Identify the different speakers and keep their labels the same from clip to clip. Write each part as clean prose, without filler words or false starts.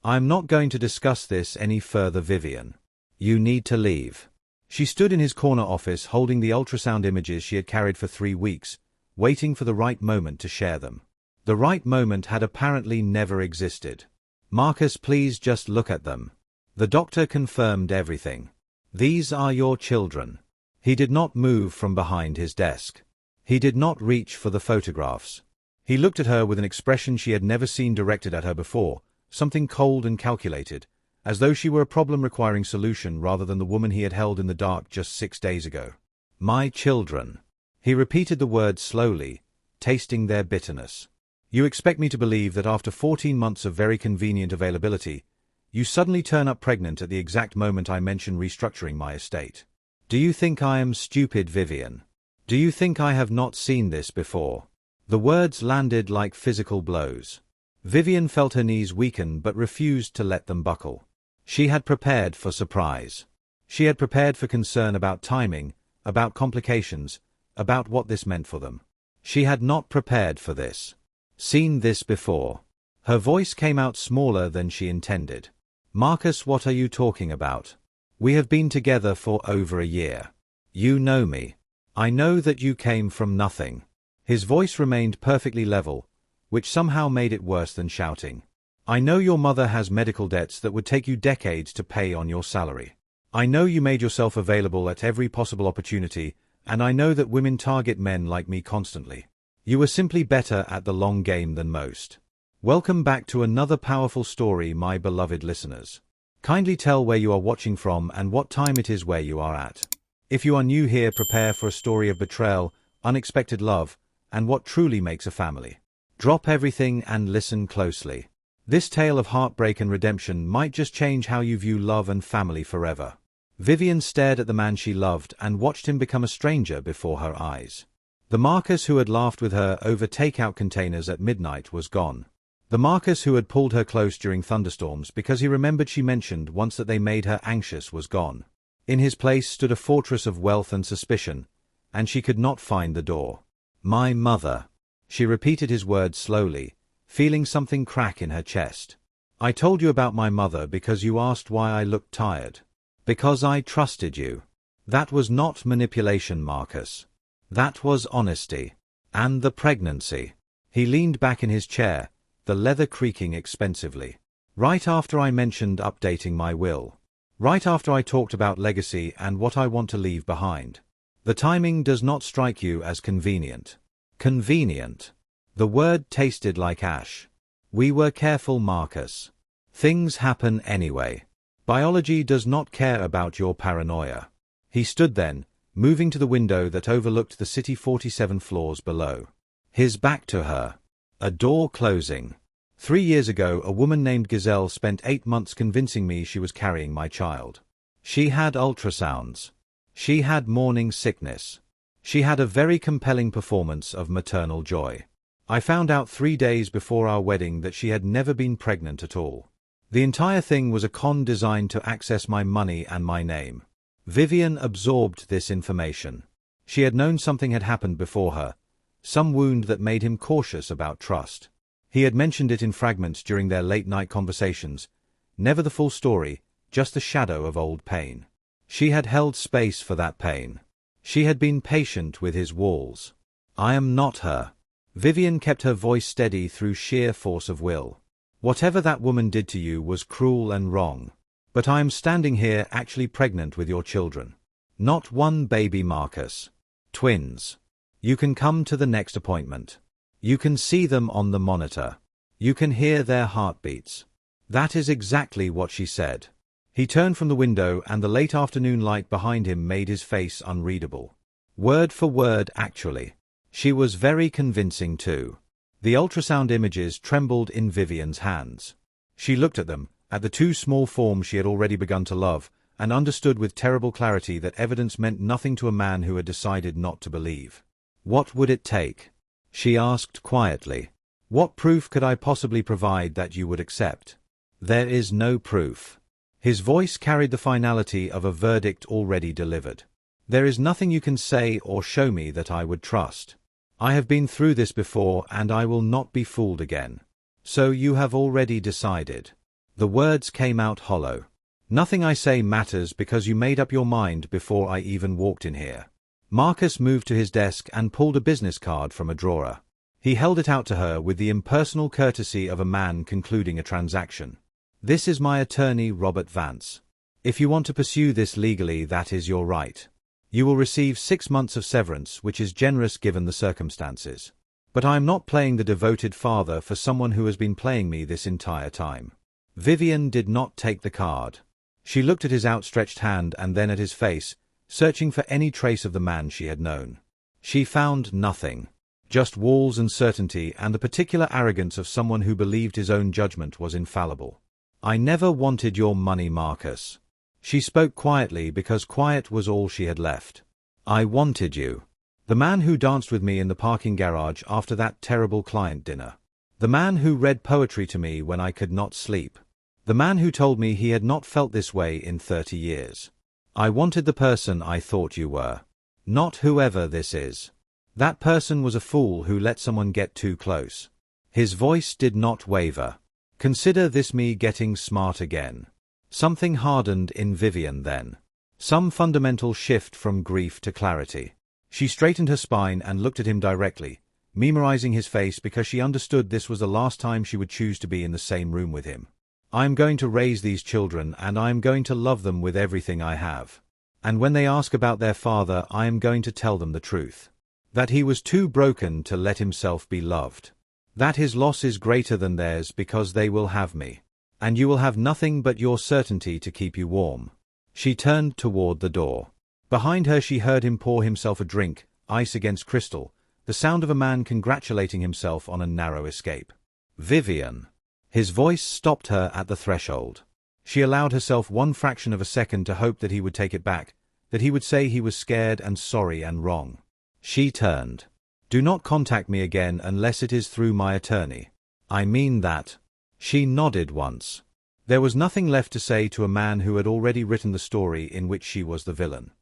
Speaker 1: I'm not going to discuss this any further, Vivian. You need to leave. She stood in his corner office holding the ultrasound images she had carried for 3 weeks, waiting for the right moment to share them. The right moment had apparently never existed. Marcus, please just look at them. The doctor confirmed everything. These are your children. He did not move from behind his desk. He did not reach for the photographs. He looked at her with an expression she had never seen directed at her before, something cold and calculated, as though she were a problem requiring solution rather than the woman he had held in the dark just 6 days ago. My children. He repeated the words slowly, tasting their bitterness. You expect me to believe that after 14 months of very convenient availability, you suddenly turn up pregnant at the exact moment I mention restructuring my estate. Do you think I am stupid, Vivian? Do you think I have not seen this before? The words landed like physical blows. Vivian felt her knees weaken but refused to let them buckle. She had prepared for surprise. She had prepared for concern about timing, about complications, about what this meant for them. She had not prepared for this. Seen this before. Her voice came out smaller than she intended. Marcus, what are you talking about? We have been together for over a year. You know me. I know that you came from nothing. His voice remained perfectly level, which somehow made it worse than shouting. I know your mother has medical debts that would take you decades to pay on your salary. I know you made yourself available at every possible opportunity, and I know that women target men like me constantly. You were simply better at the long game than most. Welcome back to another powerful story, my beloved listeners. Kindly tell where you are watching from and what time it is where you are at. If you are new here, prepare for a story of betrayal, unexpected love, and what truly makes a family. Drop everything and listen closely. This tale of heartbreak and redemption might just change how you view love and family forever. Vivian stared at the man she loved and watched him become a stranger before her eyes. The Marcus who had laughed with her over takeout containers at midnight was gone. The Marcus who had pulled her close during thunderstorms because he remembered she mentioned once that they made her anxious was gone. In his place stood a fortress of wealth and suspicion, and she could not find the door. My mother. She repeated his words slowly, feeling something crack in her chest. I told you about my mother because you asked why I looked tired. Because I trusted you. That was not manipulation, Marcus. That was honesty. And the pregnancy. He leaned back in his chair, the leather creaking expensively. Right after I mentioned updating my will. Right after I talked about legacy and what I want to leave behind. The timing does not strike you as convenient. Convenient. The word tasted like ash. We were careful, Marcus. Things happen anyway. Biology does not care about your paranoia. He stood then, moving to the window that overlooked the city 47 floors below. His back to her. A door closing. 3 years ago, a woman named Gazelle spent 8 months convincing me she was carrying my child. She had ultrasounds. She had morning sickness. She had a very compelling performance of maternal joy. I found out 3 days before our wedding that she had never been pregnant at all. The entire thing was a con designed to access my money and my name. Vivian absorbed this information. She had known something had happened before her, some wound that made him cautious about trust. He had mentioned it in fragments during their late-night conversations, never the full story, just the shadow of old pain. She had held space for that pain. She had been patient with his walls. I am not her. Vivian kept her voice steady through sheer force of will. Whatever that woman did to you was cruel and wrong. But I am standing here actually pregnant with your children. Not one baby, Marcus. Twins. You can come to the next appointment. You can see them on the monitor. You can hear their heartbeats. That is exactly what she said. He turned from the window and the late afternoon light behind him made his face unreadable. Word for word, actually. She was very convincing too. The ultrasound images trembled in Vivian's hands. She looked at them, at the 2 small forms she had already begun to love, and understood with terrible clarity that evidence meant nothing to a man who had decided not to believe. What would it take? She asked quietly. What proof could I possibly provide that you would accept? There is no proof. His voice carried the finality of a verdict already delivered. There is nothing you can say or show me that I would trust. I have been through this before and I will not be fooled again. So you have already decided. The words came out hollow. Nothing I say matters because you made up your mind before I even walked in here. Marcus moved to his desk and pulled a business card from a drawer. He held it out to her with the impersonal courtesy of a man concluding a transaction. This is my attorney, Robert Vance. If you want to pursue this legally, that is your right. You will receive 6 months of severance, which is generous given the circumstances. But I am not playing the devoted father for someone who has been playing me this entire time. Vivian did not take the card. She looked at his outstretched hand and then at his face, searching for any trace of the man she had known. She found nothing. Just walls and certainty and the particular arrogance of someone who believed his own judgment was infallible. I never wanted your money, Marcus. She spoke quietly because quiet was all she had left. I wanted you. The man who danced with me in the parking garage after that terrible client dinner. The man who read poetry to me when I could not sleep. The man who told me he had not felt this way in 30 years. I wanted the person I thought you were. Not whoever this is. That person was a fool who let someone get too close. His voice did not waver. Consider this me getting smart again. Something hardened in Vivian then. Some fundamental shift from grief to clarity. She straightened her spine and looked at him directly, memorizing his face because she understood this was the last time she would choose to be in the same room with him. I am going to raise these children and I am going to love them with everything I have. And when they ask about their father, I am going to tell them the truth. That he was too broken to let himself be loved. That his loss is greater than theirs because they will have me. And you will have nothing but your certainty to keep you warm. She turned toward the door. Behind her she heard him pour himself a drink, ice against crystal, the sound of a man congratulating himself on a narrow escape. Vivian. His voice stopped her at the threshold. She allowed herself one fraction of a second to hope that he would take it back, that he would say he was scared and sorry and wrong. She turned. Do not contact me again unless it is through my attorney. I mean that. She nodded once. There was nothing left to say to a man who had already written the story in which she was the villain.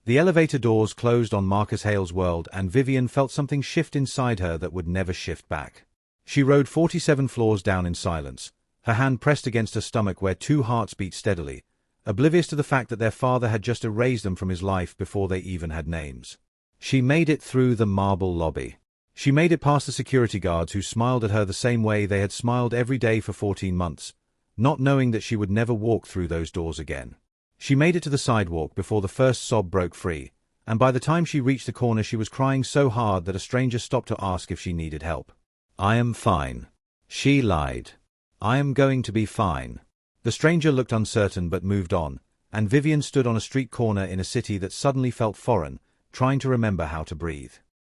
Speaker 1: The elevator doors closed on Marcus Hale's world and Vivian felt something shift inside her that would never shift back. She rode 47 floors down in silence, her hand pressed against her stomach where 2 hearts beat steadily, oblivious to the fact that their father had just erased them from his life before they even had names. She made it through the marble lobby. She made it past the security guards who smiled at her the same way they had smiled every day for 14 months, not knowing that she would never walk through those doors again. She made it to the sidewalk before the first sob broke free, and by the time she reached the corner she was crying so hard that a stranger stopped to ask if she needed help. I am fine. She lied. I am going to be fine. The stranger looked uncertain but moved on, and Vivian stood on a street corner in a city that suddenly felt foreign, trying to remember how to breathe.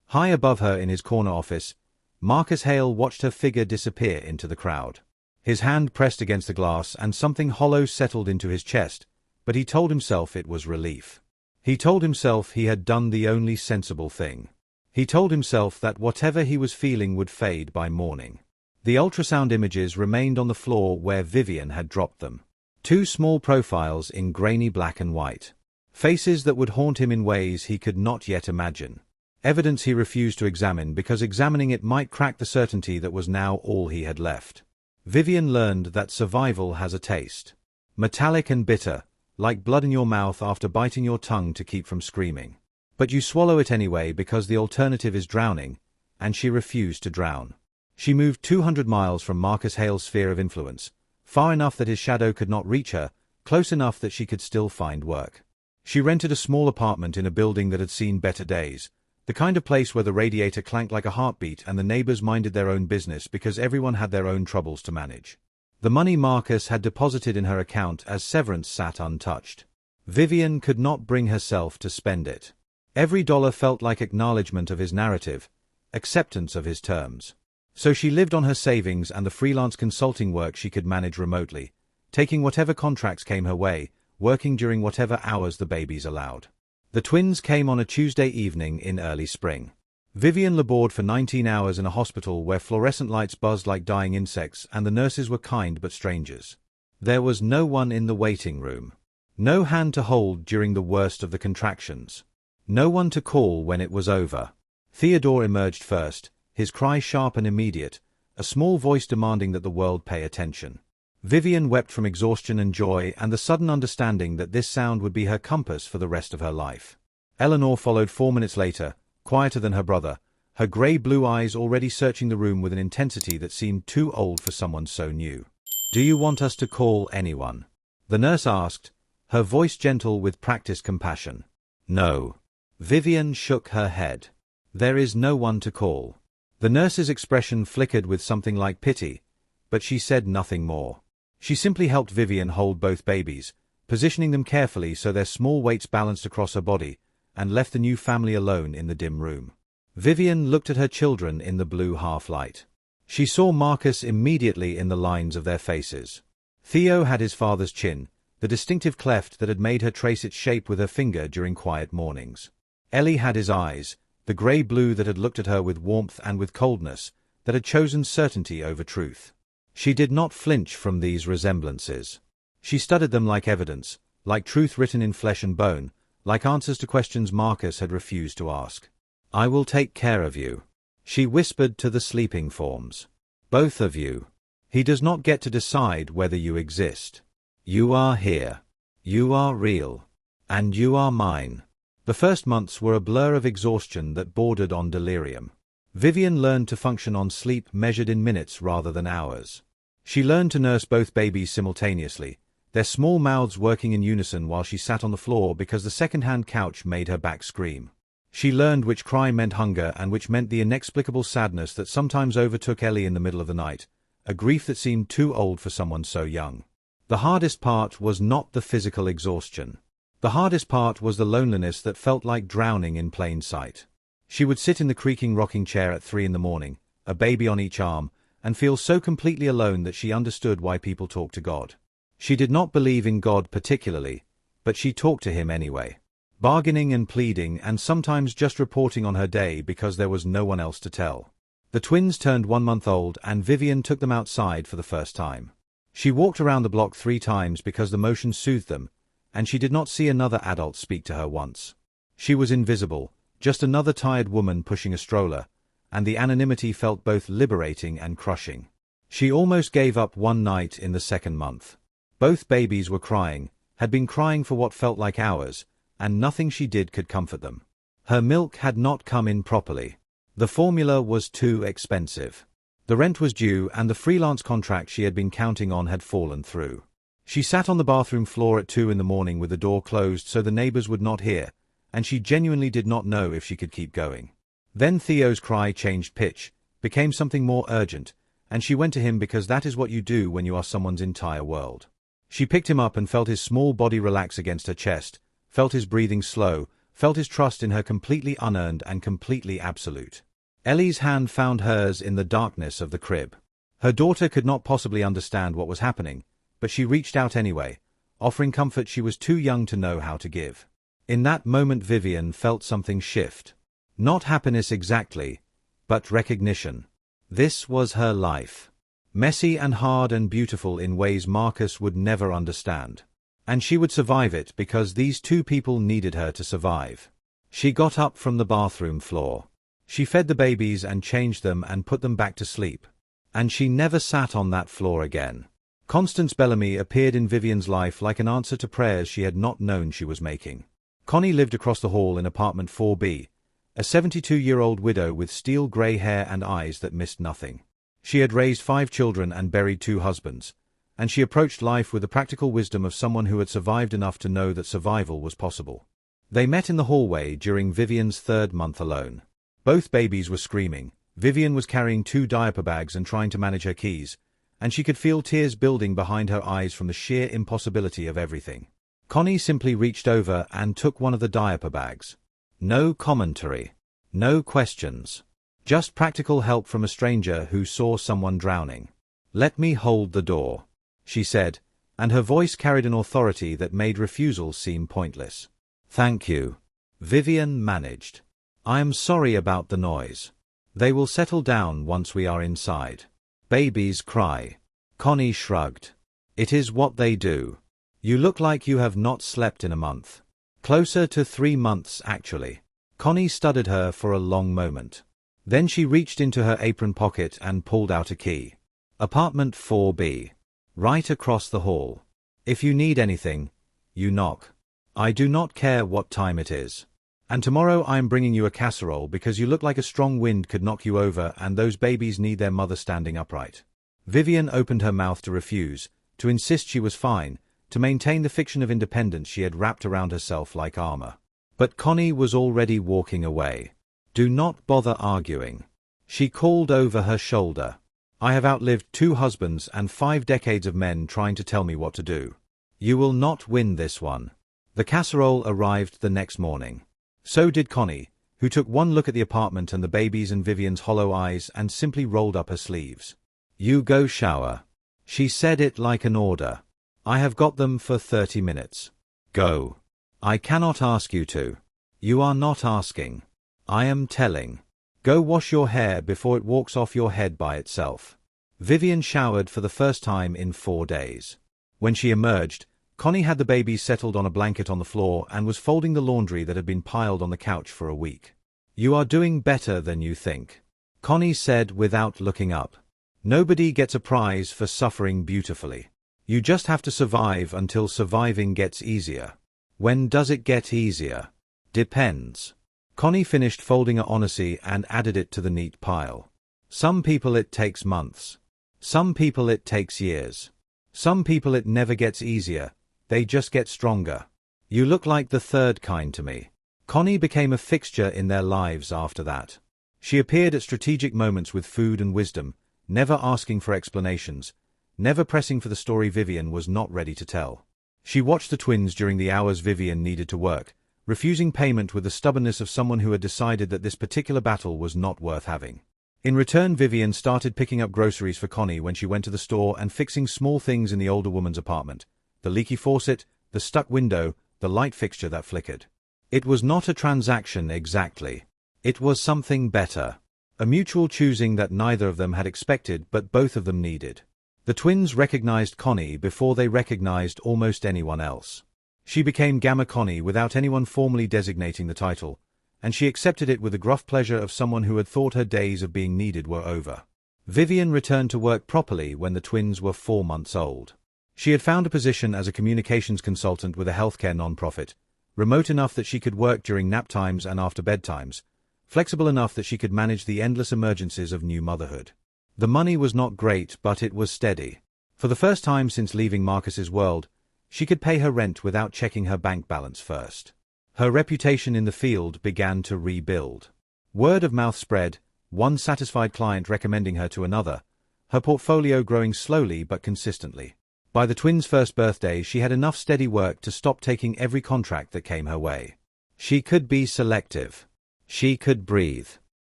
Speaker 1: High above her in his corner office, Marcus Hale watched her figure disappear into the crowd. His hand pressed against the glass and something hollow settled into his chest, but he told himself it was relief. He told himself he had done the only sensible thing. He told himself that whatever he was feeling would fade by morning. The ultrasound images remained on the floor where Vivian had dropped them. 2 small profiles in grainy black and white. Faces that would haunt him in ways he could not yet imagine. Evidence he refused to examine because examining it might crack the certainty that was now all he had left. Vivian learned that survival has a taste. Metallic and bitter, like blood in your mouth after biting your tongue to keep from screaming. But you swallow it anyway because the alternative is drowning, and she refused to drown. She moved 200 miles from Marcus Hale's sphere of influence, far enough that his shadow could not reach her, close enough that she could still find work. She rented a small apartment in a building that had seen better days, the kind of place where the radiator clanked like a heartbeat and the neighbors minded their own business because everyone had their own troubles to manage. The money Marcus had deposited in her account as severance sat untouched. Vivian could not bring herself to spend it. Every dollar felt like acknowledgement of his narrative, acceptance of his terms. So she lived on her savings and the freelance consulting work she could manage remotely, taking whatever contracts came her way, working during whatever hours the babies allowed. The twins came on a Tuesday evening in early spring. Vivian labored for 19 hours in a hospital where fluorescent lights buzzed like dying insects and the nurses were kind but strangers. There was no one in the waiting room. No hand to hold during the worst of the contractions. No one to call when it was over. Theodore emerged first, his cry sharp and immediate, a small voice demanding that the world pay attention. Vivian wept from exhaustion and joy and the sudden understanding that this sound would be her compass for the rest of her life. Eleanor followed 4 minutes later, quieter than her brother, her grey-blue eyes already searching the room with an intensity that seemed too old for someone so new. "Do you want us to call anyone?" the nurse asked, her voice gentle with practiced compassion. "No." Vivian shook her head. "There is no one to call." The nurse's expression flickered with something like pity, but she said nothing more. She simply helped Vivian hold both babies, positioning them carefully so their small weights balanced across her body, and left the new family alone in the dim room. Vivian looked at her children in the blue half-light. She saw Marcus immediately in the lines of their faces. Theo had his father's chin, the distinctive cleft that had made her trace its shape with her finger during quiet mornings. Ellie had his eyes, the grey-blue that had looked at her with warmth and with coldness, that had chosen certainty over truth. She did not flinch from these resemblances. She studied them like evidence, like truth written in flesh and bone, like answers to questions Marcus had refused to ask. "I will take care of you," she whispered to the sleeping forms. "Both of you. He does not get to decide whether you exist. You are here. You are real. And you are mine." The first months were a blur of exhaustion that bordered on delirium. Vivian learned to function on sleep measured in minutes rather than hours. She learned to nurse both babies simultaneously, their small mouths working in unison while she sat on the floor because the second-hand couch made her back scream. She learned which cry meant hunger and which meant the inexplicable sadness that sometimes overtook Ellie in the middle of the night, a grief that seemed too old for someone so young. The hardest part was not the physical exhaustion. The hardest part was the loneliness that felt like drowning in plain sight. She would sit in the creaking rocking chair at 3 in the morning, a baby on each arm, and feel so completely alone that she understood why people talked to God. She did not believe in God particularly, but she talked to him anyway. Bargaining and pleading and sometimes just reporting on her day because there was no one else to tell. The twins turned 1 month old and Vivian took them outside for the first time. She walked around the block 3 times because the motion soothed them, and she did not see another adult speak to her once. She was invisible, just another tired woman pushing a stroller, and the anonymity felt both liberating and crushing. She almost gave up one night in the 2nd month. Both babies were crying, had been crying for what felt like hours, and nothing she did could comfort them. Her milk had not come in properly. The formula was too expensive. The rent was due and the freelance contract she had been counting on had fallen through. She sat on the bathroom floor at 2 in the morning with the door closed so the neighbors would not hear, and she genuinely did not know if she could keep going. Then Theo's cry changed pitch, became something more urgent, and she went to him because that is what you do when you are someone's entire world. She picked him up and felt his small body relax against her chest, felt his breathing slow, felt his trust in her completely unearned and completely absolute. Ellie's hand found hers in the darkness of the crib. Her daughter could not possibly understand what was happening, but she reached out anyway, offering comfort she was too young to know how to give. In that moment Vivian felt something shift. Not happiness exactly, but recognition. This was her life. Messy and hard and beautiful in ways Marcus would never understand. And she would survive it because these two people needed her to survive. She got up from the bathroom floor. She fed the babies and changed them and put them back to sleep. And she never sat on that floor again. Constance Bellamy appeared in Vivian's life like an answer to prayers she had not known she was making. Connie lived across the hall in apartment 4B, a 72-year-old widow with steel grey hair and eyes that missed nothing. She had raised 5 children and buried 2 husbands, and she approached life with the practical wisdom of someone who had survived enough to know that survival was possible. They met in the hallway during Vivian's 3rd month alone. Both babies were screaming. Vivian was carrying 2 diaper bags and trying to manage her keys, and she could feel tears building behind her eyes from the sheer impossibility of everything. Connie simply reached over and took one of the diaper bags. No commentary. No questions. Just practical help from a stranger who saw someone drowning. "Let me hold the door," she said, and her voice carried an authority that made refusal seem pointless. "Thank you," Vivian managed. "I am sorry about the noise. They will settle down once we are inside." "Babies cry." Connie shrugged. "It is what they do. You look like you have not slept in a month." "Closer to 3 months, actually." Connie studied her for a long moment. Then she reached into her apron pocket and pulled out a key. "Apartment 4B. Right across the hall. If you need anything, you knock. I do not care what time it is. And tomorrow I am bringing you a casserole because you look like a strong wind could knock you over and those babies need their mother standing upright. Vivian opened her mouth to refuse, to insist she was fine, to maintain the fiction of independence she had wrapped around herself like armor. But Connie was already walking away. Do not bother arguing. She called over her shoulder. I have outlived 2 husbands and 5 decades of men trying to tell me what to do. You will not win this one. The casserole arrived the next morning. So did Connie, who took one look at the apartment and the babies and Vivian's hollow eyes and simply rolled up her sleeves. You go shower. She said it like an order. I have got them for 30 minutes. Go. I cannot ask you to. You are not asking. I am telling. Go wash your hair before it walks off your head by itself. Vivian showered for the first time in 4 days. When she emerged, Connie had the babies settled on a blanket on the floor and was folding the laundry that had been piled on the couch for a week. You are doing better than you think, Connie said without looking up. Nobody gets a prize for suffering beautifully. You just have to survive until surviving gets easier. When does it get easier? Depends. Connie finished folding her honesty and added it to the neat pile. Some people it takes months. Some people it takes years. Some people it never gets easier. They just get stronger. You look like the third kind to me. Connie became a fixture in their lives after that. She appeared at strategic moments with food and wisdom, never asking for explanations, never pressing for the story Vivian was not ready to tell. She watched the twins during the hours Vivian needed to work, refusing payment with the stubbornness of someone who had decided that this particular battle was not worth having. In return, Vivian started picking up groceries for Connie when she went to the store and fixing small things in the older woman's apartment. The leaky faucet, the stuck window, the light fixture that flickered. It was not a transaction exactly. It was something better. A mutual choosing that neither of them had expected but both of them needed. The twins recognized Connie before they recognized almost anyone else. She became Gamma Connie without anyone formally designating the title, and she accepted it with the gruff pleasure of someone who had thought her days of being needed were over. Vivian returned to work properly when the twins were 4 months old. She had found a position as a communications consultant with a healthcare nonprofit, remote enough that she could work during nap times and after bedtimes, flexible enough that she could manage the endless emergencies of new motherhood. The money was not great, but it was steady. For the first time since leaving Marcus's world, she could pay her rent without checking her bank balance first. Her reputation in the field began to rebuild. Word of mouth spread, one satisfied client recommending her to another, her portfolio growing slowly but consistently. By the twins' first birthday, she had enough steady work to stop taking every contract that came her way. She could be selective. She could breathe.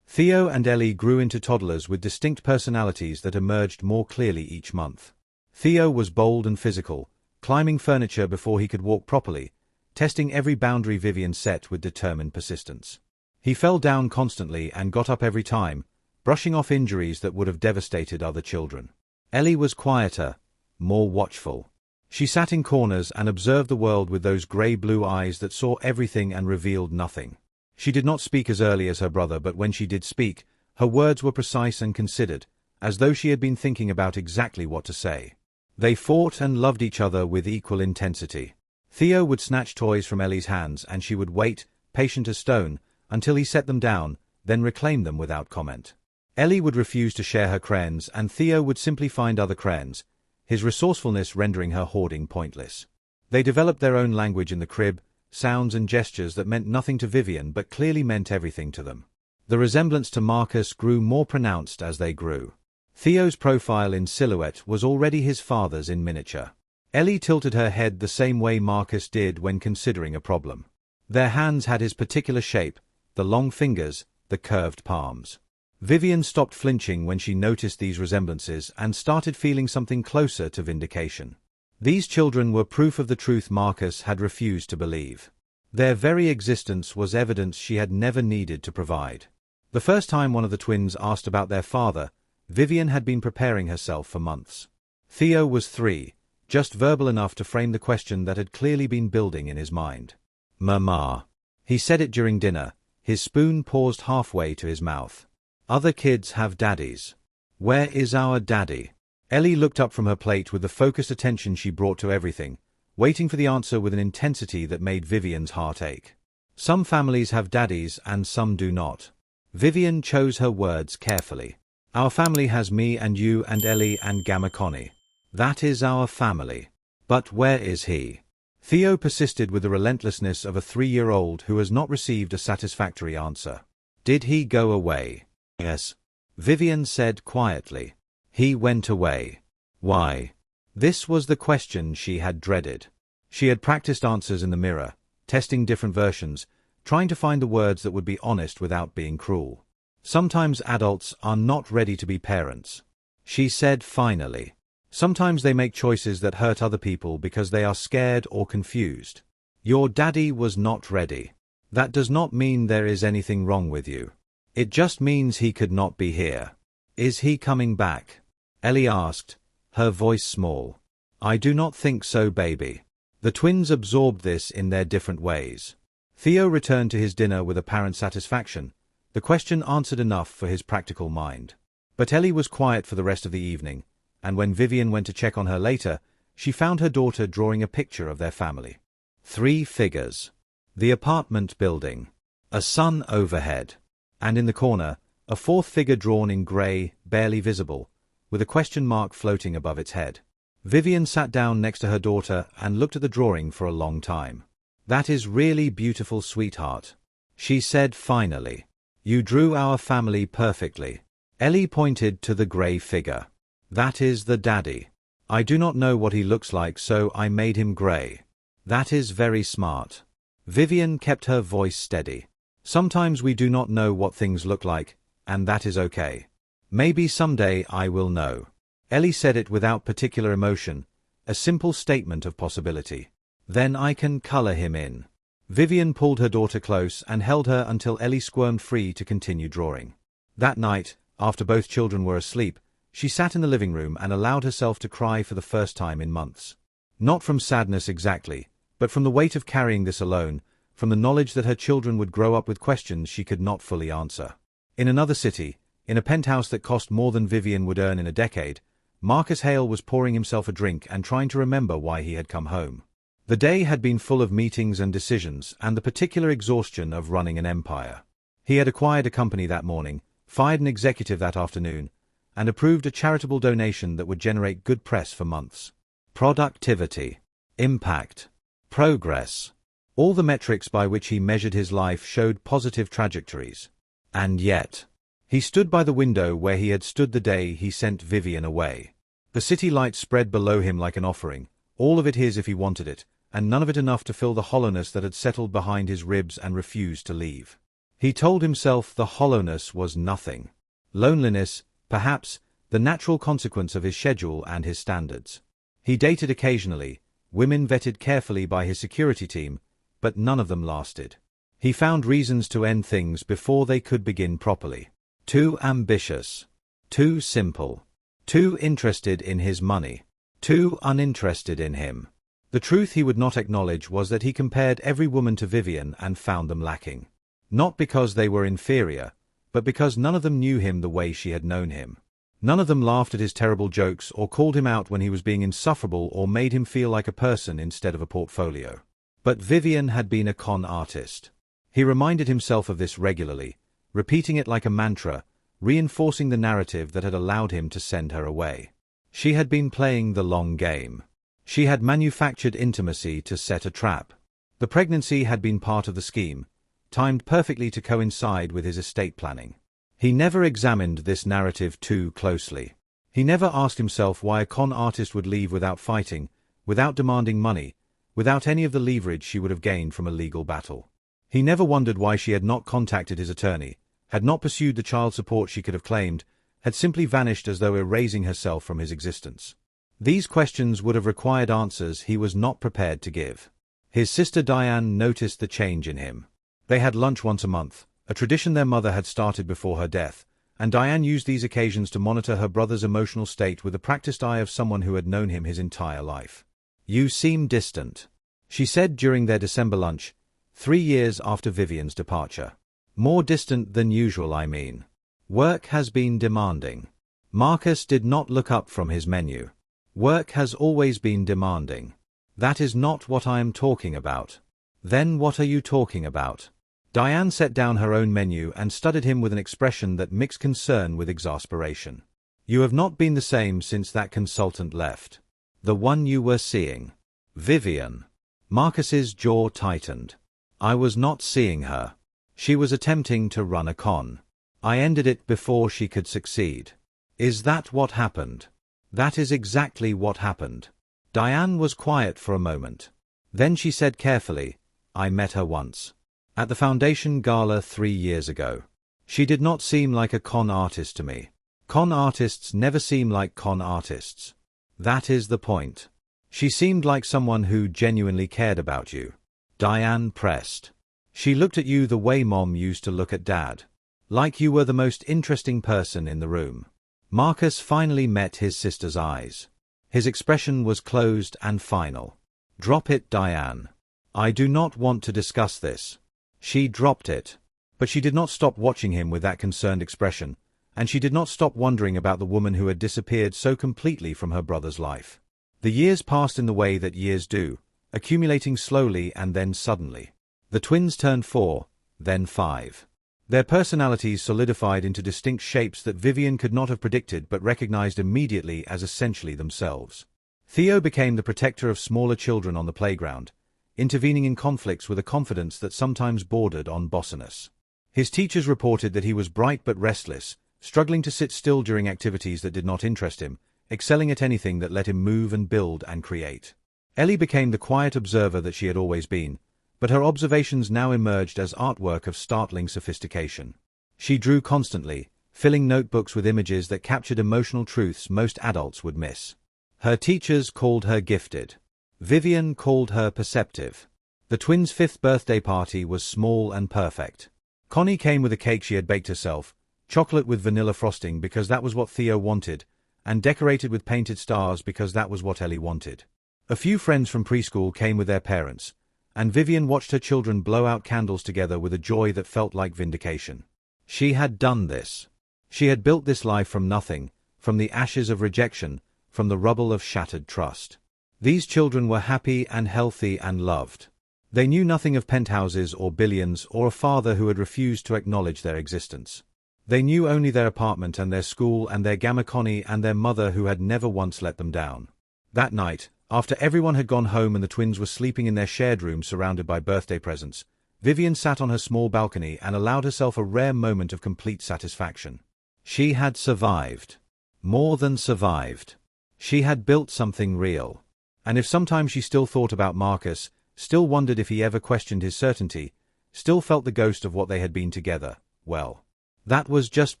Speaker 1: Theo and Ellie grew into toddlers with distinct personalities that emerged more clearly each month. Theo was bold and physical, climbing furniture before he could walk properly, testing every boundary Vivian set with determined persistence. He fell down constantly and got up every time, brushing off injuries that would have devastated other children. Ellie was quieter, more watchful. She sat in corners and observed the world with those grey-blue eyes that saw everything and revealed nothing. She did not speak as early as her brother, but when she did speak, her words were precise and considered, as though she had been thinking about exactly what to say. They fought and loved each other with equal intensity. Theo would snatch toys from Ellie's hands and she would wait, patient as stone, until he set them down, then reclaim them without comment. Ellie would refuse to share her crayons and Theo would simply find other crayons, his resourcefulness rendering her hoarding pointless. They developed their own language in the crib, sounds and gestures that meant nothing to Vivian but clearly meant everything to them. The resemblance to Marcus grew more pronounced as they grew. Theo's profile in silhouette was already his father's in miniature. Ellie tilted her head the same way Marcus did when considering a problem. Their hands had his particular shape, the long fingers, the curved palms. Vivian stopped flinching when she noticed these resemblances and started feeling something closer to vindication. These children were proof of the truth Marcus had refused to believe. Their very existence was evidence she had never needed to provide. The first time one of the twins asked about their father, Vivian had been preparing herself for months. Theo was 3, just verbal enough to frame the question that had clearly been building in his mind. Mama. He said it during dinner, his spoon paused halfway to his mouth. Other kids have daddies. Where is our daddy? Ellie looked up from her plate with the focused attention she brought to everything, waiting for the answer with an intensity that made Vivian's heart ache. Some families have daddies and some do not. Vivian chose her words carefully. Our family has me and you and Ellie and Gamma Connie. That is our family. But where is he? Theo persisted with the relentlessness of a 3-year-old who has not received a satisfactory answer. Did he go away? Yes. Vivian said quietly. He went away. Why? This was the question she had dreaded. She had practiced answers in the mirror, testing different versions, trying to find the words that would be honest without being cruel. Sometimes adults are not ready to be parents. She said finally. Sometimes they make choices that hurt other people because they are scared or confused. Your daddy was not ready. That does not mean there is anything wrong with you. It just means he could not be here. Is he coming back? Ellie asked, her voice small. I do not think so, baby. The twins absorbed this in their different ways. Theo returned to his dinner with apparent satisfaction. The question answered enough for his practical mind. But Ellie was quiet for the rest of the evening, and when Vivian went to check on her later, she found her daughter drawing a picture of their family. 3 figures. The apartment building. A sun overhead. And in the corner, a 4th figure drawn in grey, barely visible, with a question mark floating above its head. Vivian sat down next to her daughter and looked at the drawing for a long time. That is really beautiful, sweetheart. She said finally. You drew our family perfectly. Ellie pointed to the grey figure. That is the daddy. I do not know what he looks like, so I made him grey. That is very smart. Vivian kept her voice steady. Sometimes we do not know what things look like, and that is okay. Maybe someday I will know. Ellie said it without particular emotion, a simple statement of possibility. Then I can color him in. Vivian pulled her daughter close and held her until Ellie squirmed free to continue drawing. That night, after both children were asleep, she sat in the living room and allowed herself to cry for the first time in months. Not from sadness exactly, but from the weight of carrying this alone, from the knowledge that her children would grow up with questions she could not fully answer. In another city, in a penthouse that cost more than Vivian would earn in a decade, Marcus Hale was pouring himself a drink and trying to remember why he had come home. The day had been full of meetings and decisions and the particular exhaustion of running an empire. He had acquired a company that morning, fired an executive that afternoon, and approved a charitable donation that would generate good press for months. Productivity, impact, progress. All the metrics by which he measured his life showed positive trajectories. And yet, he stood by the window where he had stood the day he sent Vivian away. The city lights spread below him like an offering, all of it his if he wanted it, and none of it enough to fill the hollowness that had settled behind his ribs and refused to leave. He told himself the hollowness was nothing. Loneliness, perhaps, the natural consequence of his schedule and his standards. He dated occasionally, women vetted carefully by his security team, but none of them lasted. He found reasons to end things before they could begin properly. Too ambitious. Too simple. Too interested in his money. Too uninterested in him. The truth he would not acknowledge was that he compared every woman to Vivian and found them lacking. Not because they were inferior, but because none of them knew him the way she had known him. None of them laughed at his terrible jokes or called him out when he was being insufferable or made him feel like a person instead of a portfolio. But Vivian had been a con artist. He reminded himself of this regularly, repeating it like a mantra, reinforcing the narrative that had allowed him to send her away. She had been playing the long game. She had manufactured intimacy to set a trap. The pregnancy had been part of the scheme, timed perfectly to coincide with his estate planning. He never examined this narrative too closely. He never asked himself why a con artist would leave without fighting, without demanding money, without any of the leverage she would have gained from a legal battle. He never wondered why she had not contacted his attorney, had not pursued the child support she could have claimed, had simply vanished as though erasing herself from his existence. These questions would have required answers he was not prepared to give. His sister Diane noticed the change in him. They had lunch once a month, a tradition their mother had started before her death, and Diane used these occasions to monitor her brother's emotional state with the practiced eye of someone who had known him his entire life. "You seem distant," she said during their December lunch, 3 years after Vivian's departure. "More distant than usual, I mean. Work has been demanding." Marcus did not look up from his menu. Work has always been demanding. That is not what I am talking about. Then what are you talking about? Diane set down her own menu and studied him with an expression that mixed concern with exasperation. You have not been the same since that consultant left. The one you were seeing. Vivian. Marcus's jaw tightened. I was not seeing her. She was attempting to run a con. I ended it before she could succeed. Is that what happened? That is exactly what happened. Diane was quiet for a moment. Then she said carefully, I met her once. At the foundation gala 3 years ago. She did not seem like a con artist to me. Con artists never seem like con artists. That is the point. She seemed like someone who genuinely cared about you. Diane pressed. She looked at you the way Mom used to look at Dad. Like you were the most interesting person in the room. Marcus finally met his sister's eyes. His expression was closed and final. Drop it, Diane. I do not want to discuss this. She dropped it. But she did not stop watching him with that concerned expression, and she did not stop wondering about the woman who had disappeared so completely from her brother's life. The years passed in the way that years do, accumulating slowly and then suddenly. The twins turned 4, then 5. Their personalities solidified into distinct shapes that Vivian could not have predicted but recognized immediately as essentially themselves. Theo became the protector of smaller children on the playground, intervening in conflicts with a confidence that sometimes bordered on bossiness. His teachers reported that he was bright but restless, struggling to sit still during activities that did not interest him, excelling at anything that let him move and build and create. Ellie became the quiet observer that she had always been, but her observations now emerged as artwork of startling sophistication. She drew constantly, filling notebooks with images that captured emotional truths most adults would miss. Her teachers called her gifted. Vivian called her perceptive. The twins' 5th birthday party was small and perfect. Connie came with a cake she had baked herself, chocolate with vanilla frosting because that was what Theo wanted, and decorated with painted stars because that was what Ellie wanted. A few friends from preschool came with their parents, and Vivian watched her children blow out candles together with a joy that felt like vindication. She had done this. She had built this life from nothing, from the ashes of rejection, from the rubble of shattered trust. These children were happy and healthy and loved. They knew nothing of penthouses or billions or a father who had refused to acknowledge their existence. They knew only their apartment and their school and their Gamma Connie and their mother who had never once let them down. That night, after everyone had gone home and the twins were sleeping in their shared room surrounded by birthday presents, Vivian sat on her small balcony and allowed herself a rare moment of complete satisfaction. She had survived. More than survived. She had built something real. And if sometimes she still thought about Marcus, still wondered if he ever questioned his certainty, still felt the ghost of what they had been together, well, that was just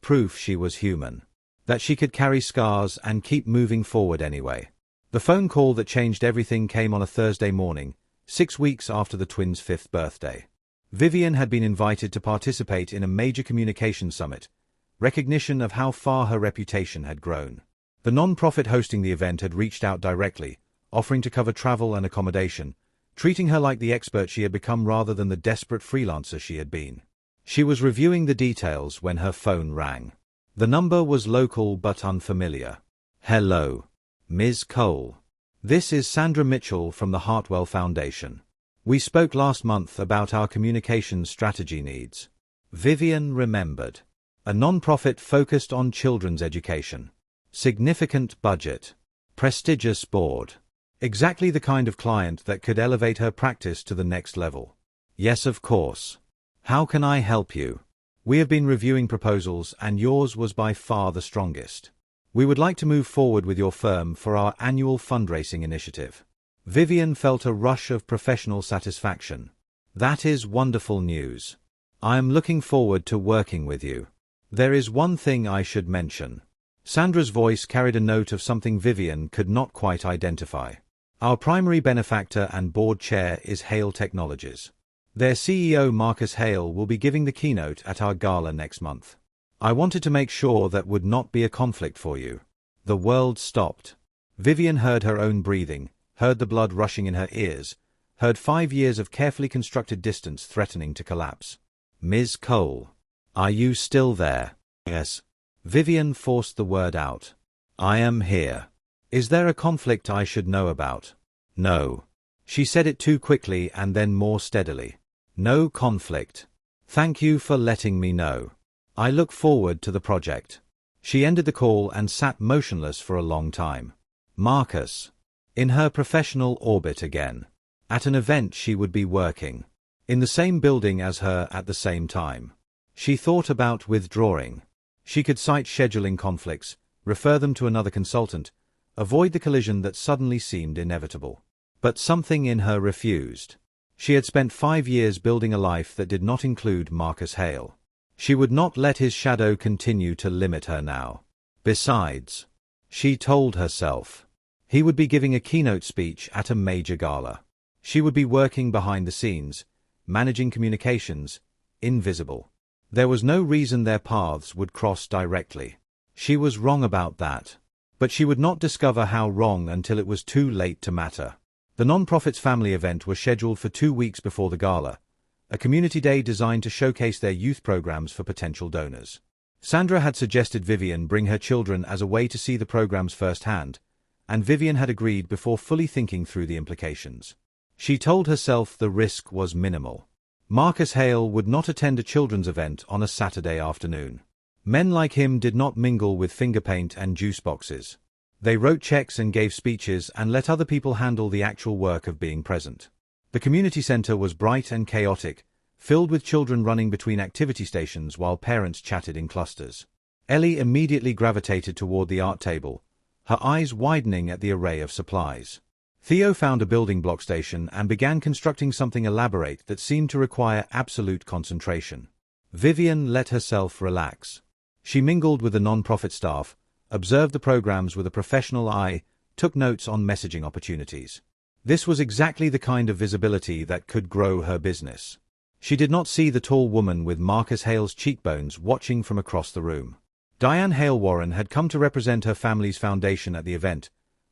Speaker 1: proof she was human. That she could carry scars and keep moving forward anyway. The phone call that changed everything came on a Thursday morning, 6 weeks after the twins' 5th birthday. Vivian had been invited to participate in a major communications summit, recognition of how far her reputation had grown. The non-profit hosting the event had reached out directly, offering to cover travel and accommodation, treating her like the expert she had become rather than the desperate freelancer she had been. She was reviewing the details when her phone rang. The number was local but unfamiliar. Hello. Ms. Cole. This is Sandra Mitchell from the Hartwell Foundation. We spoke last month about our communications strategy needs. Vivian remembered. A non-profit focused on children's education. Significant budget. Prestigious board. Exactly the kind of client that could elevate her practice to the next level. Yes, of course. How can I help you? We have been reviewing proposals and yours was by far the strongest. We would like to move forward with your firm for our annual fundraising initiative. Vivian felt a rush of professional satisfaction. That is wonderful news. I am looking forward to working with you. There is one thing I should mention. Sandra's voice carried a note of something Vivian could not quite identify. Our primary benefactor and board chair is Hale Technologies. Their CEO Marcus Hale will be giving the keynote at our gala next month. I wanted to make sure that would not be a conflict for you. The world stopped. Vivian heard her own breathing, heard the blood rushing in her ears, heard 5 years of carefully constructed distance threatening to collapse. Ms. Cole. Are you still there? Yes. Vivian forced the word out. I am here. Is there a conflict I should know about? No. She said it too quickly and then more steadily. No conflict. Thank you for letting me know. I look forward to the project. She ended the call and sat motionless for a long time. Marcus. In her professional orbit again. At an event she would be working. In the same building as her at the same time. She thought about withdrawing. She could cite scheduling conflicts, refer them to another consultant, avoid the collision that suddenly seemed inevitable. But something in her refused. She had spent 5 years building a life that did not include Marcus Hale. She would not let his shadow continue to limit her now. Besides, she told herself, he would be giving a keynote speech at a major gala. She would be working behind the scenes, managing communications, invisible. There was no reason their paths would cross directly. She was wrong about that. But she would not discover how wrong until it was too late to matter. The non-profit's family event was scheduled for 2 weeks before the gala, a community day designed to showcase their youth programs for potential donors. Sandra had suggested Vivian bring her children as a way to see the programs firsthand, and Vivian had agreed before fully thinking through the implications. She told herself the risk was minimal. Marcus Hale would not attend a children's event on a Saturday afternoon. Men like him did not mingle with finger paint and juice boxes. They wrote checks and gave speeches and let other people handle the actual work of being present. The community center was bright and chaotic, filled with children running between activity stations while parents chatted in clusters. Ellie immediately gravitated toward the art table, her eyes widening at the array of supplies. Theo found a building block station and began constructing something elaborate that seemed to require absolute concentration. Vivian let herself relax. She mingled with the non-profit staff, observed the programs with a professional eye, took notes on messaging opportunities. This was exactly the kind of visibility that could grow her business. She did not see the tall woman with Marcus Hale's cheekbones watching from across the room. Diane Hale Warren had come to represent her family's foundation at the event,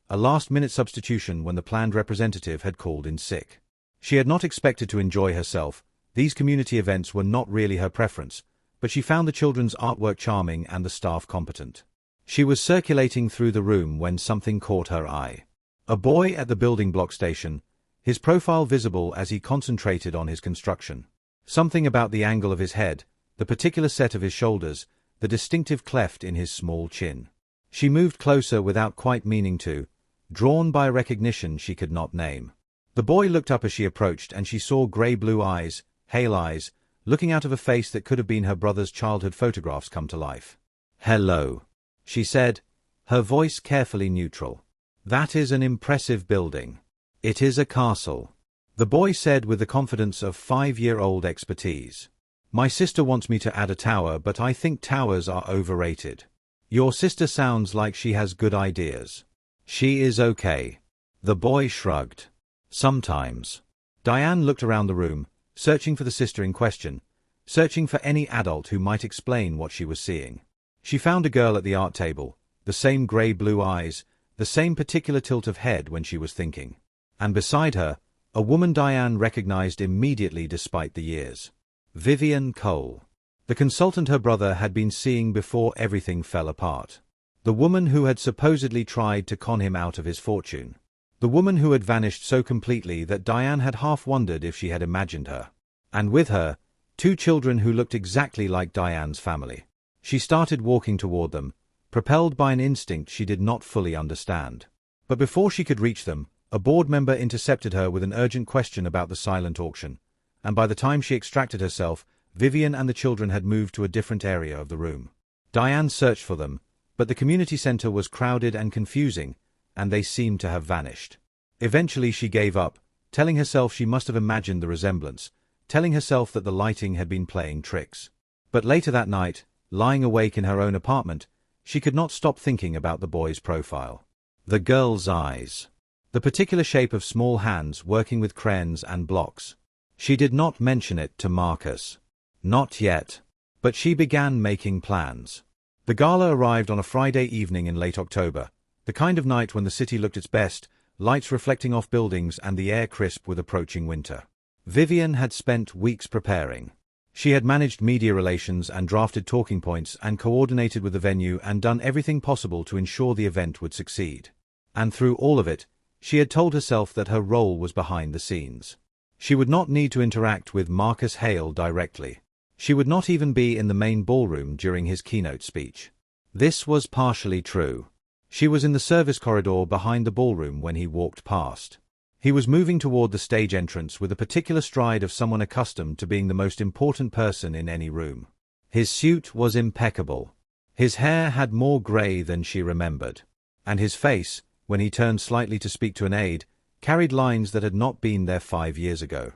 Speaker 1: a last-minute substitution when the planned representative had called in sick. She had not expected to enjoy herself. These community events were not really her preference, but she found the children's artwork charming and the staff competent. She was circulating through the room when something caught her eye. A boy at the building block station, his profile visible as he concentrated on his construction. Something about the angle of his head, the particular set of his shoulders, the distinctive cleft in his small chin. She moved closer without quite meaning to, drawn by recognition she could not name. The boy looked up as she approached and she saw grey-blue eyes, Hale eyes, looking out of a face that could have been her brother's childhood photographs come to life. "Hello," she said, her voice carefully neutral. "That is an impressive building. It is a castle," the boy said with the confidence of 5-year-old expertise. "My sister wants me to add a tower, but I think towers are overrated. Your sister sounds like she has good ideas." "She is okay." The boy shrugged. "Sometimes." Diane looked around the room, searching for the sister in question, searching for any adult who might explain what she was seeing. She found a girl at the art table, the same grey-blue eyes, the same particular tilt of head when she was thinking. And beside her, a woman Diane recognized immediately despite the years. Vivian Cole. The consultant her brother had been seeing before everything fell apart. The woman who had supposedly tried to con him out of his fortune. The woman who had vanished so completely that Diane had half wondered if she had imagined her. And with her, 2 children who looked exactly like Diane's family. She started walking toward them, propelled by an instinct she did not fully understand. But before she could reach them, a board member intercepted her with an urgent question about the silent auction, and by the time she extracted herself, Vivian and the children had moved to a different area of the room. Diane searched for them, but the community center was crowded and confusing, and they seemed to have vanished. Eventually she gave up, telling herself she must have imagined the resemblance, telling herself that the lighting had been playing tricks. But later that night, lying awake in her own apartment, she could not stop thinking about the boy's profile. The girl's eyes. The particular shape of small hands working with crayons and blocks. She did not mention it to Marcus. Not yet. But she began making plans. The gala arrived on a Friday evening in late October, the kind of night when the city looked its best, lights reflecting off buildings and the air crisp with approaching winter. Vivian had spent weeks preparing. She had managed media relations and drafted talking points and coordinated with the venue and done everything possible to ensure the event would succeed. And through all of it, she had told herself that her role was behind the scenes. She would not need to interact with Marcus Hale directly. She would not even be in the main ballroom during his keynote speech. This was partially true. She was in the service corridor behind the ballroom when he walked past. He was moving toward the stage entrance with a particular stride of someone accustomed to being the most important person in any room. His suit was impeccable. His hair had more grey than she remembered. And his face, when he turned slightly to speak to an aide, carried lines that had not been there 5 years ago.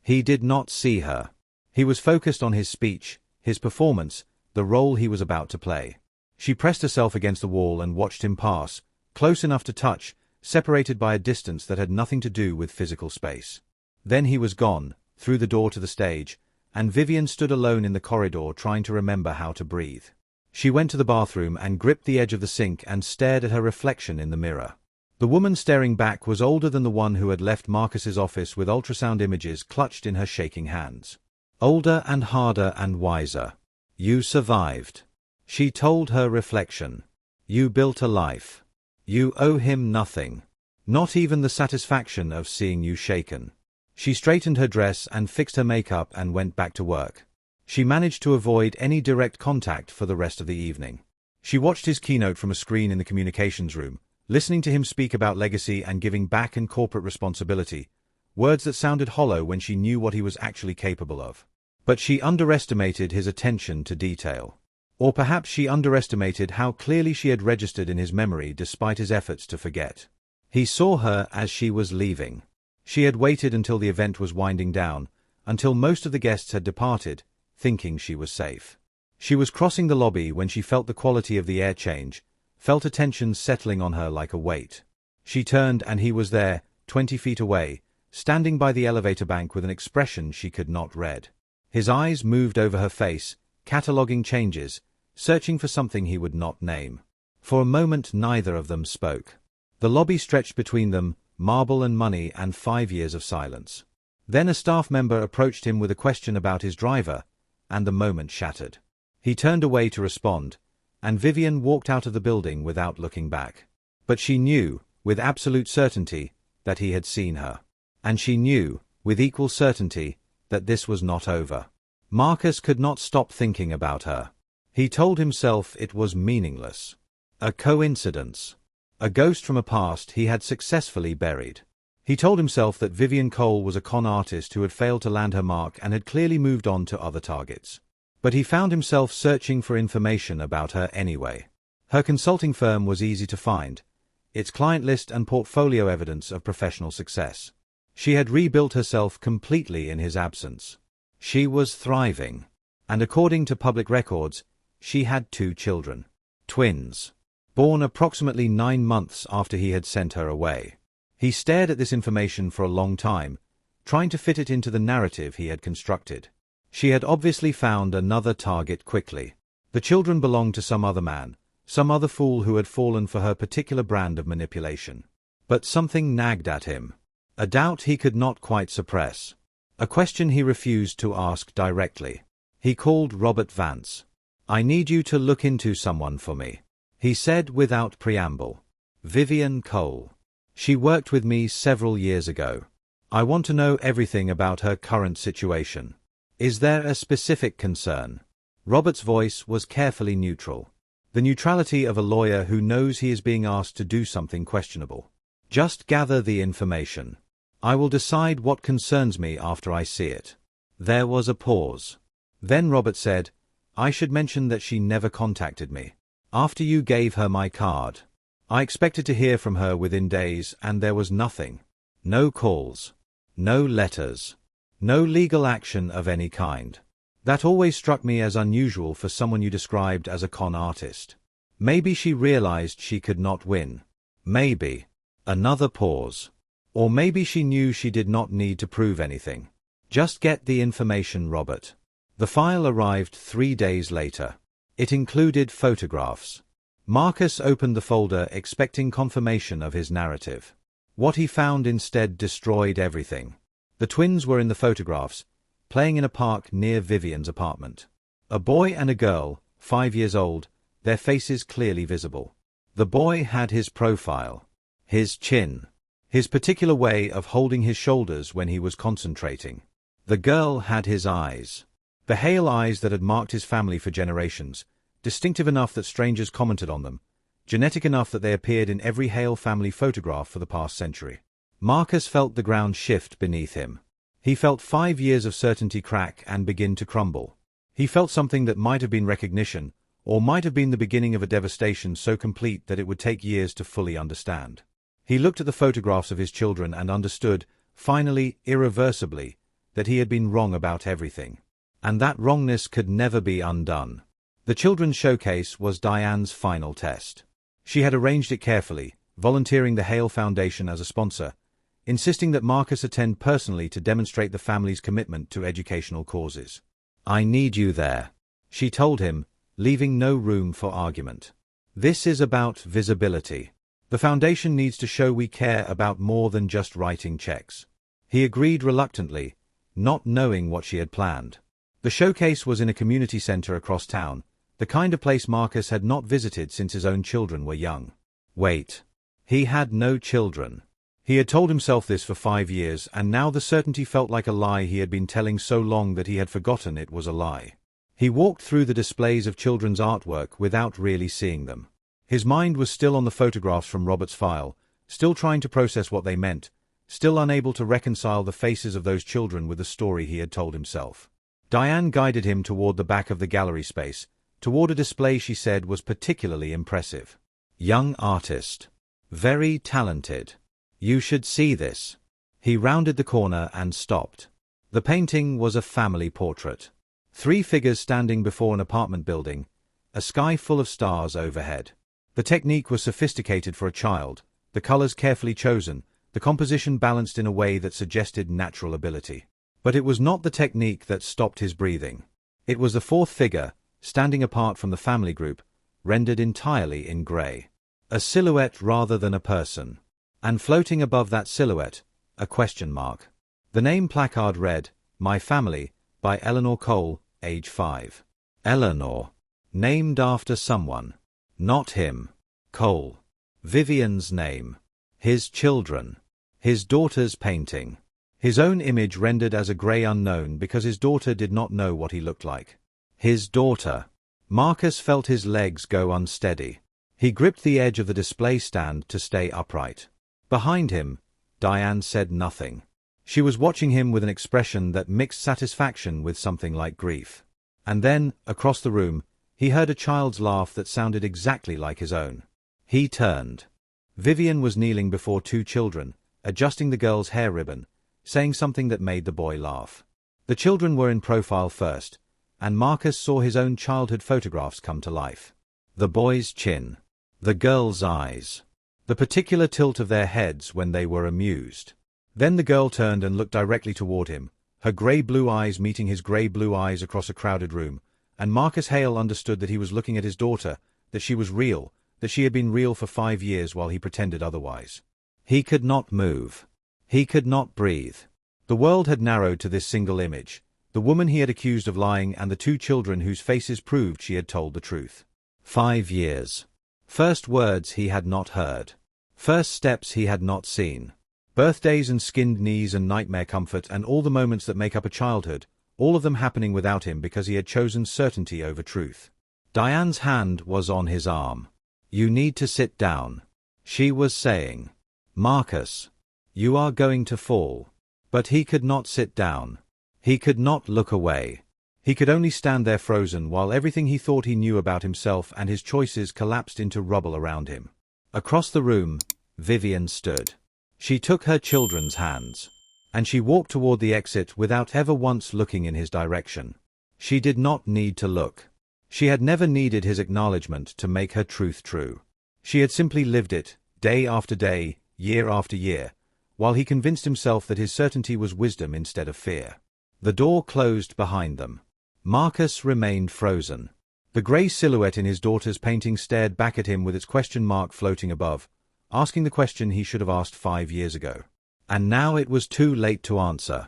Speaker 1: He did not see her. He was focused on his speech, his performance, the role he was about to play. She pressed herself against the wall and watched him pass, close enough to touch, separated by a distance that had nothing to do with physical space. Then he was gone, through the door to the stage, and Vivian stood alone in the corridor trying to remember how to breathe. She went to the bathroom and gripped the edge of the sink and stared at her reflection in the mirror. The woman staring back was older than the one who had left Marcus's office with ultrasound images clutched in her shaking hands. Older and harder and wiser. You survived. She told her reflection. You built a life. You owe him nothing. Not even the satisfaction of seeing you shaken. She straightened her dress and fixed her makeup and went back to work. She managed to avoid any direct contact for the rest of the evening. She watched his keynote from a screen in the communications room, listening to him speak about legacy and giving back and corporate responsibility, words that sounded hollow when she knew what he was actually capable of. But she underestimated his attention to detail. Or perhaps she underestimated how clearly she had registered in his memory despite his efforts to forget. He saw her as she was leaving. She had waited until the event was winding down, until most of the guests had departed, thinking she was safe. She was crossing the lobby when she felt the quality of the air change, felt a tension settling on her like a weight. She turned and he was there, 20 feet away, standing by the elevator bank with an expression she could not read. His eyes moved over her face, cataloguing changes, searching for something he would not name. For a moment neither of them spoke. The lobby stretched between them, marble and money and 5 years of silence. Then a staff member approached him with a question about his driver, and the moment shattered. He turned away to respond, and Vivian walked out of the building without looking back. But she knew, with absolute certainty, that he had seen her. And she knew, with equal certainty, that this was not over. Marcus could not stop thinking about her. He told himself it was meaningless. A coincidence. A ghost from a past he had successfully buried. He told himself that Vivian Cole was a con artist who had failed to land her mark and had clearly moved on to other targets. But he found himself searching for information about her anyway. Her consulting firm was easy to find, its client list and portfolio evidence of professional success. She had rebuilt herself completely in his absence. She was thriving. And according to public records, she had 2 children. Twins. Born approximately 9 months after he had sent her away. He stared at this information for a long time, trying to fit it into the narrative he had constructed. She had obviously found another target quickly. The children belonged to some other man, some other fool who had fallen for her particular brand of manipulation. But something nagged at him. A doubt he could not quite suppress. A question he refused to ask directly. He called Robert Vance. I need you to look into someone for me, he said without preamble. Vivian Cole. She worked with me several years ago. I want to know everything about her current situation. Is there a specific concern? Robert's voice was carefully neutral. The neutrality of a lawyer who knows he is being asked to do something questionable. Just gather the information. I will decide what concerns me after I see it. There was a pause. Then Robert said, I should mention that she never contacted me. After you gave her my card. I expected to hear from her within days and there was nothing. No calls. No letters. No legal action of any kind. That always struck me as unusual for someone you described as a con artist. Maybe she realized she could not win. Maybe. Another pause. Or maybe she knew she did not need to prove anything. Just get the information, Robert. The file arrived 3 days later. It included photographs. Marcus opened the folder expecting confirmation of his narrative. What he found instead destroyed everything. The twins were in the photographs, playing in a park near Vivian's apartment. A boy and a girl, 5 years old, their faces clearly visible. The boy had his profile, his chin, his particular way of holding his shoulders when he was concentrating. The girl had his eyes, the hail eyes that had marked his family for generations, distinctive enough that strangers commented on them, genetic enough that they appeared in every Hale family photograph for the past century. Marcus felt the ground shift beneath him. He felt 5 years of certainty crack and begin to crumble. He felt something that might have been recognition, or might have been the beginning of a devastation so complete that it would take years to fully understand. He looked at the photographs of his children and understood, finally, irreversibly, that he had been wrong about everything. And that wrongness could never be undone. The children's showcase was Diane's final test. She had arranged it carefully, volunteering the Hale Foundation as a sponsor, insisting that Marcus attend personally to demonstrate the family's commitment to educational causes. "I need you there," she told him, leaving no room for argument. "This is about visibility. The foundation needs to show we care about more than just writing checks." He agreed reluctantly, not knowing what she had planned. The showcase was in a community center across town, the kind of place Marcus had not visited since his own children were young. Wait. He had no children. He had told himself this for 5 years, and now the certainty felt like a lie he had been telling so long that he had forgotten it was a lie. He walked through the displays of children's artwork without really seeing them. His mind was still on the photographs from Robert's file, still trying to process what they meant, still unable to reconcile the faces of those children with the story he had told himself. Diane guided him toward the back of the gallery space, toward a display she said was particularly impressive. "Young artist. Very talented. You should see this." He rounded the corner and stopped. The painting was a family portrait. 3 figures standing before an apartment building, a sky full of stars overhead. The technique was sophisticated for a child, the colors carefully chosen, the composition balanced in a way that suggested natural ability. But it was not the technique that stopped his breathing. It was the 4th figure, standing apart from the family group, rendered entirely in gray. A silhouette rather than a person. And floating above that silhouette, a question mark. The name placard read, "My Family," by Eleanor Cole, age 5. Eleanor. Named after someone. Not him. Cole. Vivian's name. His children. His daughter's painting. His own image rendered as a grey unknown because his daughter did not know what he looked like. His daughter. Marcus felt his legs go unsteady. He gripped the edge of the display stand to stay upright. Behind him, Diane said nothing. She was watching him with an expression that mixed satisfaction with something like grief. And then, across the room, he heard a child's laugh that sounded exactly like his own. He turned. Vivian was kneeling before 2 children, adjusting the girl's hair ribbon, saying something that made the boy laugh. The children were in profile first, and Marcus saw his own childhood photographs come to life. The boy's chin. The girl's eyes. The particular tilt of their heads when they were amused. Then the girl turned and looked directly toward him, her grey-blue eyes meeting his grey-blue eyes across a crowded room, and Marcus Hale understood that he was looking at his daughter, that she was real, that she had been real for 5 years while he pretended otherwise. He could not move. He could not breathe. The world had narrowed to this single image, the woman he had accused of lying and the 2 children whose faces proved she had told the truth. 5 years. First words he had not heard. First steps he had not seen. Birthdays and skinned knees and nightmare comfort and all the moments that make up a childhood, all of them happening without him because he had chosen certainty over truth. Diane's hand was on his arm. "You need to sit down," she was saying. "Marcus, you are going to fall." But he could not sit down. He could not look away. He could only stand there frozen while everything he thought he knew about himself and his choices collapsed into rubble around him. Across the room, Vivian stood. She took her children's hands. And she walked toward the exit without ever once looking in his direction. She did not need to look. She had never needed his acknowledgement to make her truth true. She had simply lived it, day after day, year after year, while he convinced himself that his certainty was wisdom instead of fear. The door closed behind them. Marcus remained frozen. The grey silhouette in his daughter's painting stared back at him with its question mark floating above, asking the question he should have asked 5 years ago. And now it was too late to answer.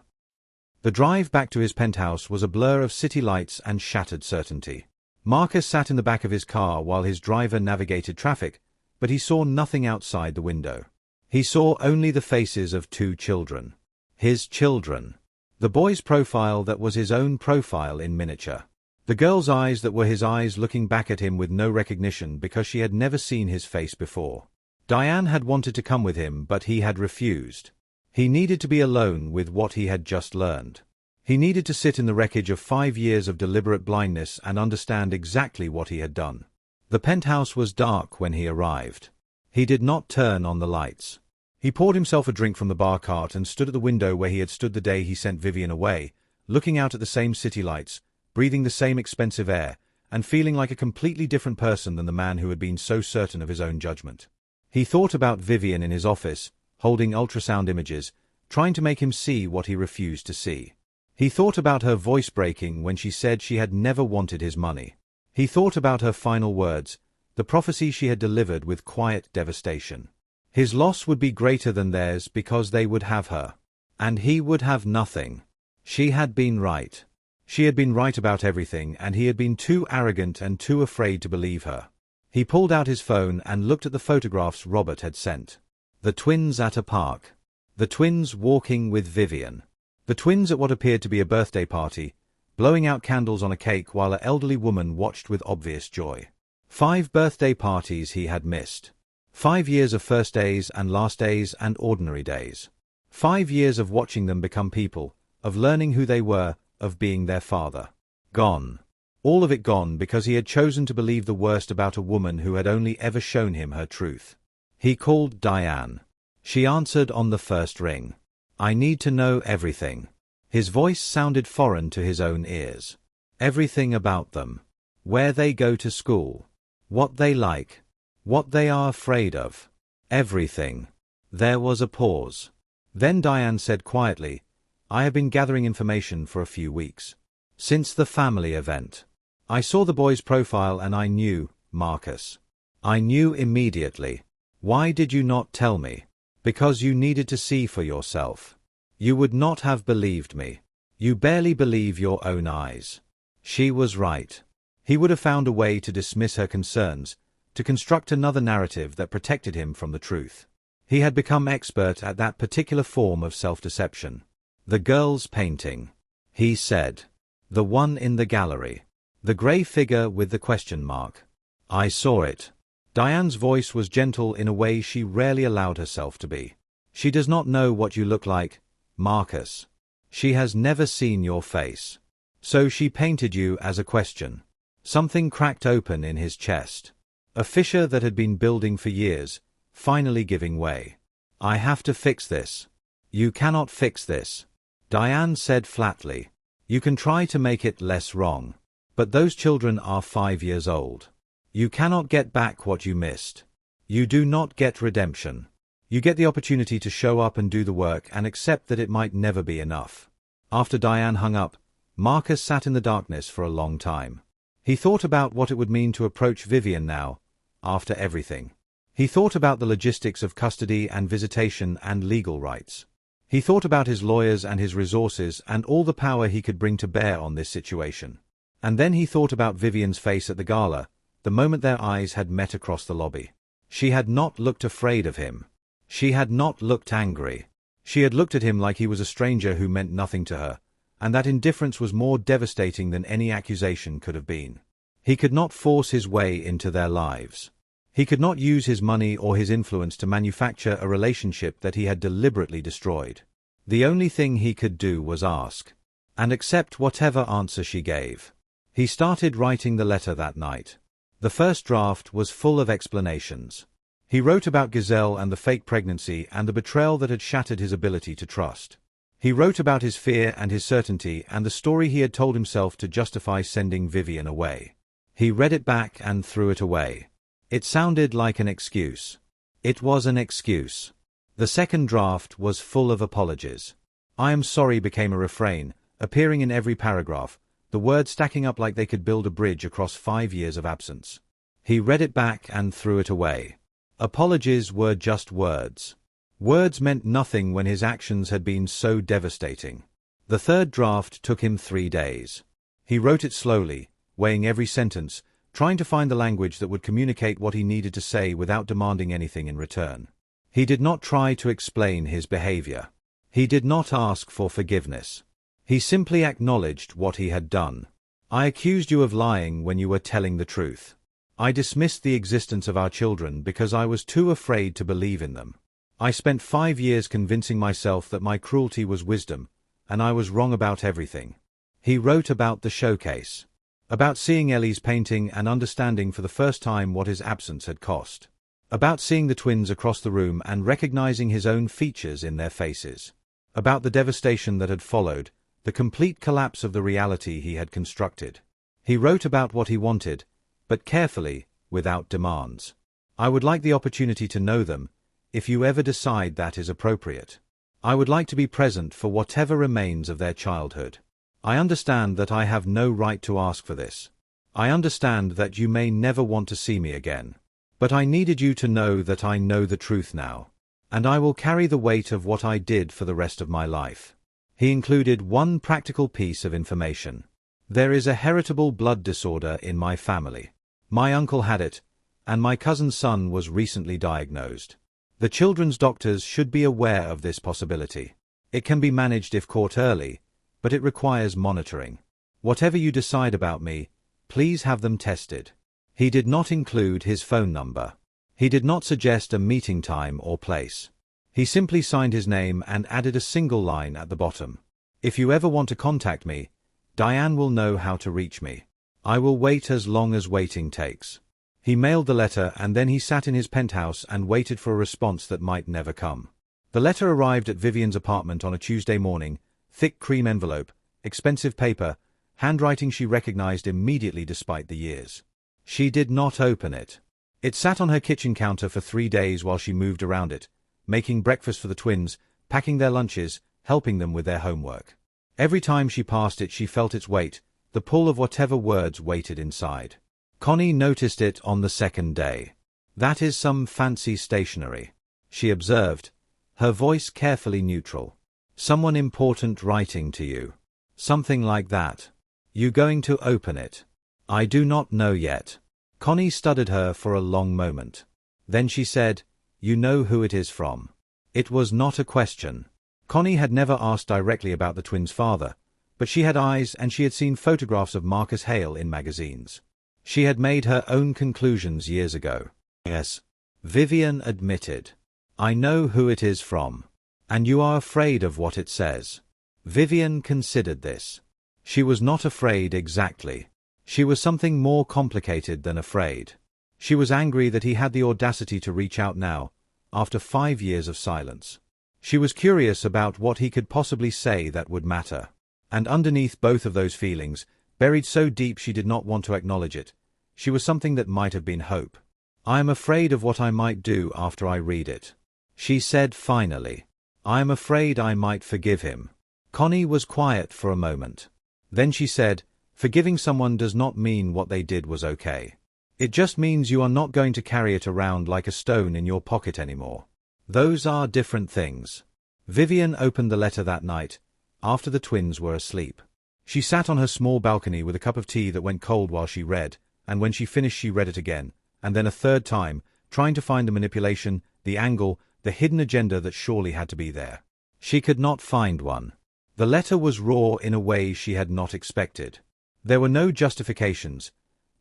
Speaker 1: The drive back to his penthouse was a blur of city lights and shattered certainty. Marcus sat in the back of his car while his driver navigated traffic, but he saw nothing outside the window. He saw only the faces of two children. His children. The boy's profile that was his own profile in miniature. The girl's eyes that were his eyes looking back at him with no recognition because she had never seen his face before. Diane had wanted to come with him, but he had refused. He needed to be alone with what he had just learned. He needed to sit in the wreckage of 5 years of deliberate blindness and understand exactly what he had done. The penthouse was dark when he arrived. He did not turn on the lights. He poured himself a drink from the bar cart and stood at the window where he had stood the day he sent Vivian away, looking out at the same city lights, breathing the same expensive air, and feeling like a completely different person than the man who had been so certain of his own judgment. He thought about Vivian in his office, holding ultrasound images, trying to make him see what he refused to see. He thought about her voice breaking when she said she had never wanted his money. He thought about her final words, the prophecy she had delivered with quiet devastation. His loss would be greater than theirs because they would have her. And he would have nothing. She had been right. She had been right about everything, and he had been too arrogant and too afraid to believe her. He pulled out his phone and looked at the photographs Robert had sent. The twins at a park. The twins walking with Vivian. The twins at what appeared to be a birthday party, blowing out candles on a cake while an elderly woman watched with obvious joy. 5 birthday parties he had missed. 5 years of first days and last days and ordinary days. 5 years of watching them become people, of learning who they were, of being their father. Gone. All of it gone because he had chosen to believe the worst about a woman who had only ever shown him her truth. He called Diane. She answered on the first ring. I need to know everything. His voice sounded foreign to his own ears. Everything about them. Where they go to school. What they like. What they are afraid of. Everything. There was a pause. Then Diane said quietly, I have been gathering information for a few weeks. Since the family event. I saw the boy's profile and I knew, Marcus. I knew immediately. Why did you not tell me? Because you needed to see for yourself. You would not have believed me. You barely believe your own eyes. She was right. He would have found a way to dismiss her concerns, to construct another narrative that protected him from the truth. He had become expert at that particular form of self-deception. The girl's painting. He said. The one in the gallery. The grey figure with the question mark. I saw it. Diane's voice was gentle in a way she rarely allowed herself to be. She does not know what you look like, Marcus. She has never seen your face. So she painted you as a question. Something cracked open in his chest. A fissure that had been building for years, finally giving way. I have to fix this. You cannot fix this. Diane said flatly. You can try to make it less wrong. But those children are 5 years old. You cannot get back what you missed. You do not get redemption. You get the opportunity to show up and do the work and accept that it might never be enough. After Diane hung up, Marcus sat in the darkness for a long time. He thought about what it would mean to approach Vivian now, after everything. He thought about the logistics of custody and visitation and legal rights. He thought about his lawyers and his resources and all the power he could bring to bear on this situation. And then he thought about Vivian's face at the gala, the moment their eyes had met across the lobby. She had not looked afraid of him. She had not looked angry. She had looked at him like he was a stranger who meant nothing to her, and that indifference was more devastating than any accusation could have been. He could not force his way into their lives. He could not use his money or his influence to manufacture a relationship that he had deliberately destroyed. The only thing he could do was ask, and accept whatever answer she gave. He started writing the letter that night. The first draft was full of explanations. He wrote about Giselle and the fake pregnancy and the betrayal that had shattered his ability to trust. He wrote about his fear and his certainty and the story he had told himself to justify sending Vivian away. He read it back and threw it away. It sounded like an excuse. It was an excuse. The second draft was full of apologies. I am sorry became a refrain, appearing in every paragraph, the words stacking up like they could build a bridge across 5 years of absence. He read it back and threw it away. Apologies were just words. Words meant nothing when his actions had been so devastating. The third draft took him 3 days. He wrote it slowly, weighing every sentence, trying to find the language that would communicate what he needed to say without demanding anything in return. He did not try to explain his behavior. He did not ask for forgiveness. He simply acknowledged what he had done. I accused you of lying when you were telling the truth. I dismissed the existence of our children because I was too afraid to believe in them. I spent 5 years convincing myself that my cruelty was wisdom, and I was wrong about everything. He wrote about the showcase. About seeing Ellie's painting and understanding for the first time what his absence had cost. About seeing the twins across the room and recognizing his own features in their faces. About the devastation that had followed, the complete collapse of the reality he had constructed. He wrote about what he wanted, but carefully, without demands. I would like the opportunity to know them, if you ever decide that is appropriate. I would like to be present for whatever remains of their childhood. I understand that I have no right to ask for this. I understand that you may never want to see me again. But I needed you to know that I know the truth now. And I will carry the weight of what I did for the rest of my life. He included one practical piece of information. There is a heritable blood disorder in my family. My uncle had it, and my cousin's son was recently diagnosed. The children's doctors should be aware of this possibility. It can be managed if caught early, but it requires monitoring. Whatever you decide about me, please have them tested. He did not include his phone number. He did not suggest a meeting time or place. He simply signed his name and added a single line at the bottom. If you ever want to contact me, Diane will know how to reach me. I will wait as long as waiting takes. He mailed the letter and then he sat in his penthouse and waited for a response that might never come. The letter arrived at Vivian's apartment on a Tuesday morning. Thick cream envelope, expensive paper, handwriting she recognized immediately despite the years. She did not open it. It sat on her kitchen counter for 3 days while she moved around it, making breakfast for the twins, packing their lunches, helping them with their homework. Every time she passed it she felt its weight, the pull of whatever words waited inside. Connie noticed it on the second day. That is some fancy stationery, she observed, her voice carefully neutral. Someone important writing to you. Something like that. You going to open it? I do not know yet. Connie studied her for a long moment. Then she said, you know who it is from. It was not a question. Connie had never asked directly about the twins' father, but she had eyes and she had seen photographs of Marcus Hale in magazines. She had made her own conclusions years ago. Yes. Vivian admitted. I know who it is from. And you are afraid of what it says. Vivian considered this. She was not afraid exactly. She was something more complicated than afraid. She was angry that he had the audacity to reach out now, after 5 years of silence. She was curious about what he could possibly say that would matter. And underneath both of those feelings, buried so deep she did not want to acknowledge it, she was something that might have been hope. I am afraid of what I might do after I read it. She said finally. I am afraid I might forgive him. Connie was quiet for a moment. Then she said, forgiving someone does not mean what they did was okay. It just means you are not going to carry it around like a stone in your pocket anymore. Those are different things. Vivian opened the letter that night, after the twins were asleep. She sat on her small balcony with a cup of tea that went cold while she read, and when she finished she read it again, and then a third time, trying to find the manipulation, the angle, the hidden agenda that surely had to be there. She could not find one. The letter was raw in a way she had not expected. There were no justifications,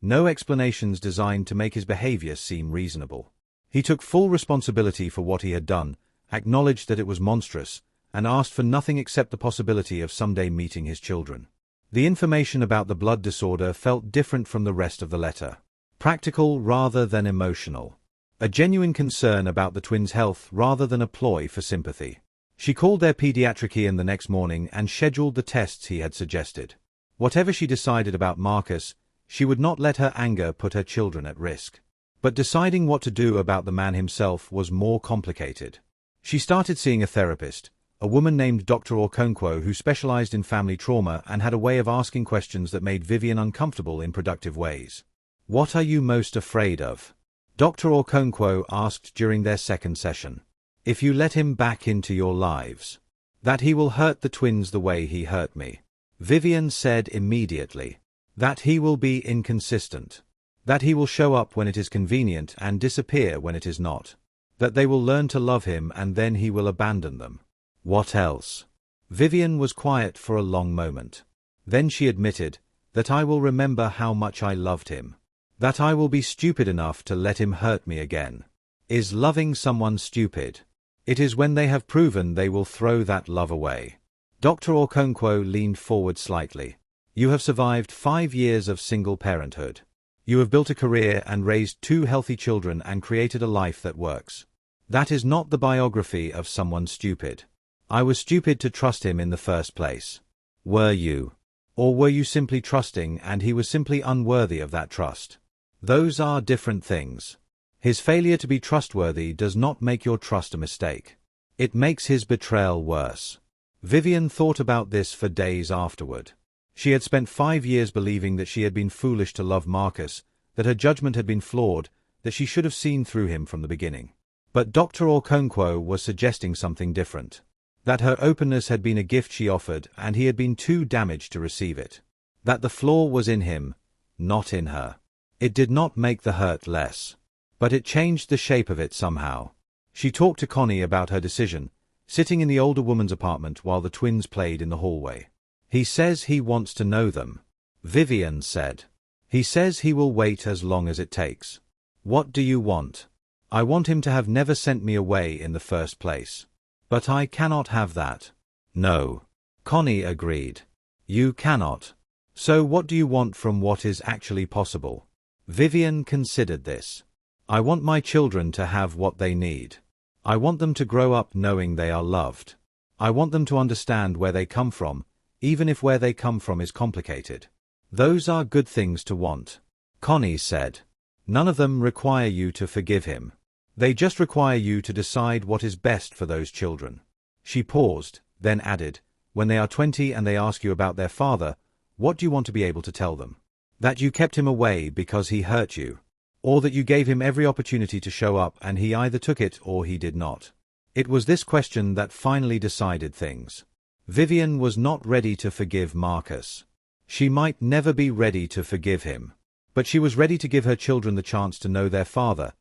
Speaker 1: no explanations designed to make his behavior seem reasonable. He took full responsibility for what he had done, acknowledged that it was monstrous, and asked for nothing except the possibility of someday meeting his children. The information about the blood disorder felt different from the rest of the letter. Practical rather than emotional. A genuine concern about the twins' health rather than a ploy for sympathy. She called their pediatrician the next morning and scheduled the tests he had suggested. Whatever she decided about Marcus, she would not let her anger put her children at risk. But deciding what to do about the man himself was more complicated. She started seeing a therapist, a woman named Dr. Okonkwo who specialized in family trauma and had a way of asking questions that made Vivian uncomfortable in productive ways. What are you most afraid of? Dr. Okonkwo asked during their second session. If you let him back into your lives. That he will hurt the twins the way he hurt me. Vivian said immediately. That he will be inconsistent. That he will show up when it is convenient and disappear when it is not. That they will learn to love him and then he will abandon them. What else? Vivian was quiet for a long moment. Then she admitted, that I will remember how much I loved him. That I will be stupid enough to let him hurt me again. Is loving someone stupid? It is when they have proven they will throw that love away. Dr. Okonkwo leaned forward slightly. You have survived 5 years of single parenthood. You have built a career and raised 2 healthy children and created a life that works. That is not the biography of someone stupid. I was stupid to trust him in the first place. Were you? Or were you simply trusting and he was simply unworthy of that trust? Those are different things. His failure to be trustworthy does not make your trust a mistake. It makes his betrayal worse. Vivian thought about this for days afterward. She had spent 5 years believing that she had been foolish to love Marcus, that her judgment had been flawed, that she should have seen through him from the beginning. But Dr. Okonkwo was suggesting something different. That her openness had been a gift she offered and he had been too damaged to receive it. That the flaw was in him, not in her. It did not make the hurt less. But it changed the shape of it somehow. She talked to Connie about her decision, sitting in the older woman's apartment while the twins played in the hallway. He says he wants to know them. Vivian said. He says he will wait as long as it takes. What do you want? I want him to have never sent me away in the first place. But I cannot have that. No. Connie agreed. You cannot. So what do you want from what is actually possible? Vivian considered this. I want my children to have what they need. I want them to grow up knowing they are loved. I want them to understand where they come from, even if where they come from is complicated. Those are good things to want. Connie said. None of them require you to forgive him. They just require you to decide what is best for those children. She paused, then added, when they are 20 and they ask you about their father, what do you want to be able to tell them? That you kept him away because he hurt you. Or that you gave him every opportunity to show up and he either took it or he did not. It was this question that finally decided things. Vivian was not ready to forgive Marcus. She might never be ready to forgive him. But she was ready to give her children the chance to know their father,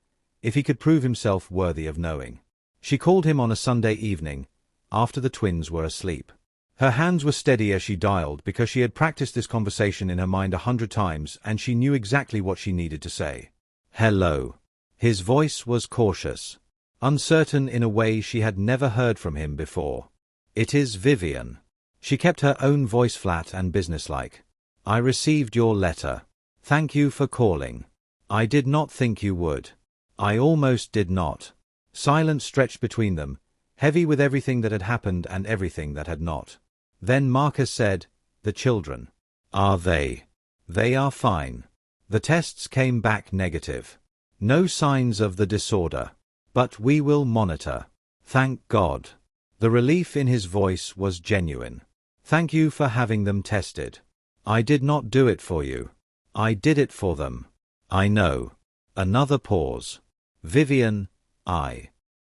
Speaker 1: if he could prove himself worthy of knowing. She called him on a Sunday evening, after the twins were asleep. Her hands were steady as she dialed because she had practiced this conversation in her mind 100 times and she knew exactly what she needed to say. Hello. His voice was cautious, uncertain in a way she had never heard from him before. It is Vivian. She kept her own voice flat and businesslike. I received your letter. Thank you for calling. I did not think you would. I almost did not. Silence stretched between them, heavy with everything that had happened and everything that had not. Then Marcus said, the children. Are they? They are fine. The tests came back negative. No signs of the disorder. But we will monitor. Thank God. The relief in his voice was genuine. Thank you for having them tested. I did not do it for you. I did it for them. I know. Another pause. Vivian,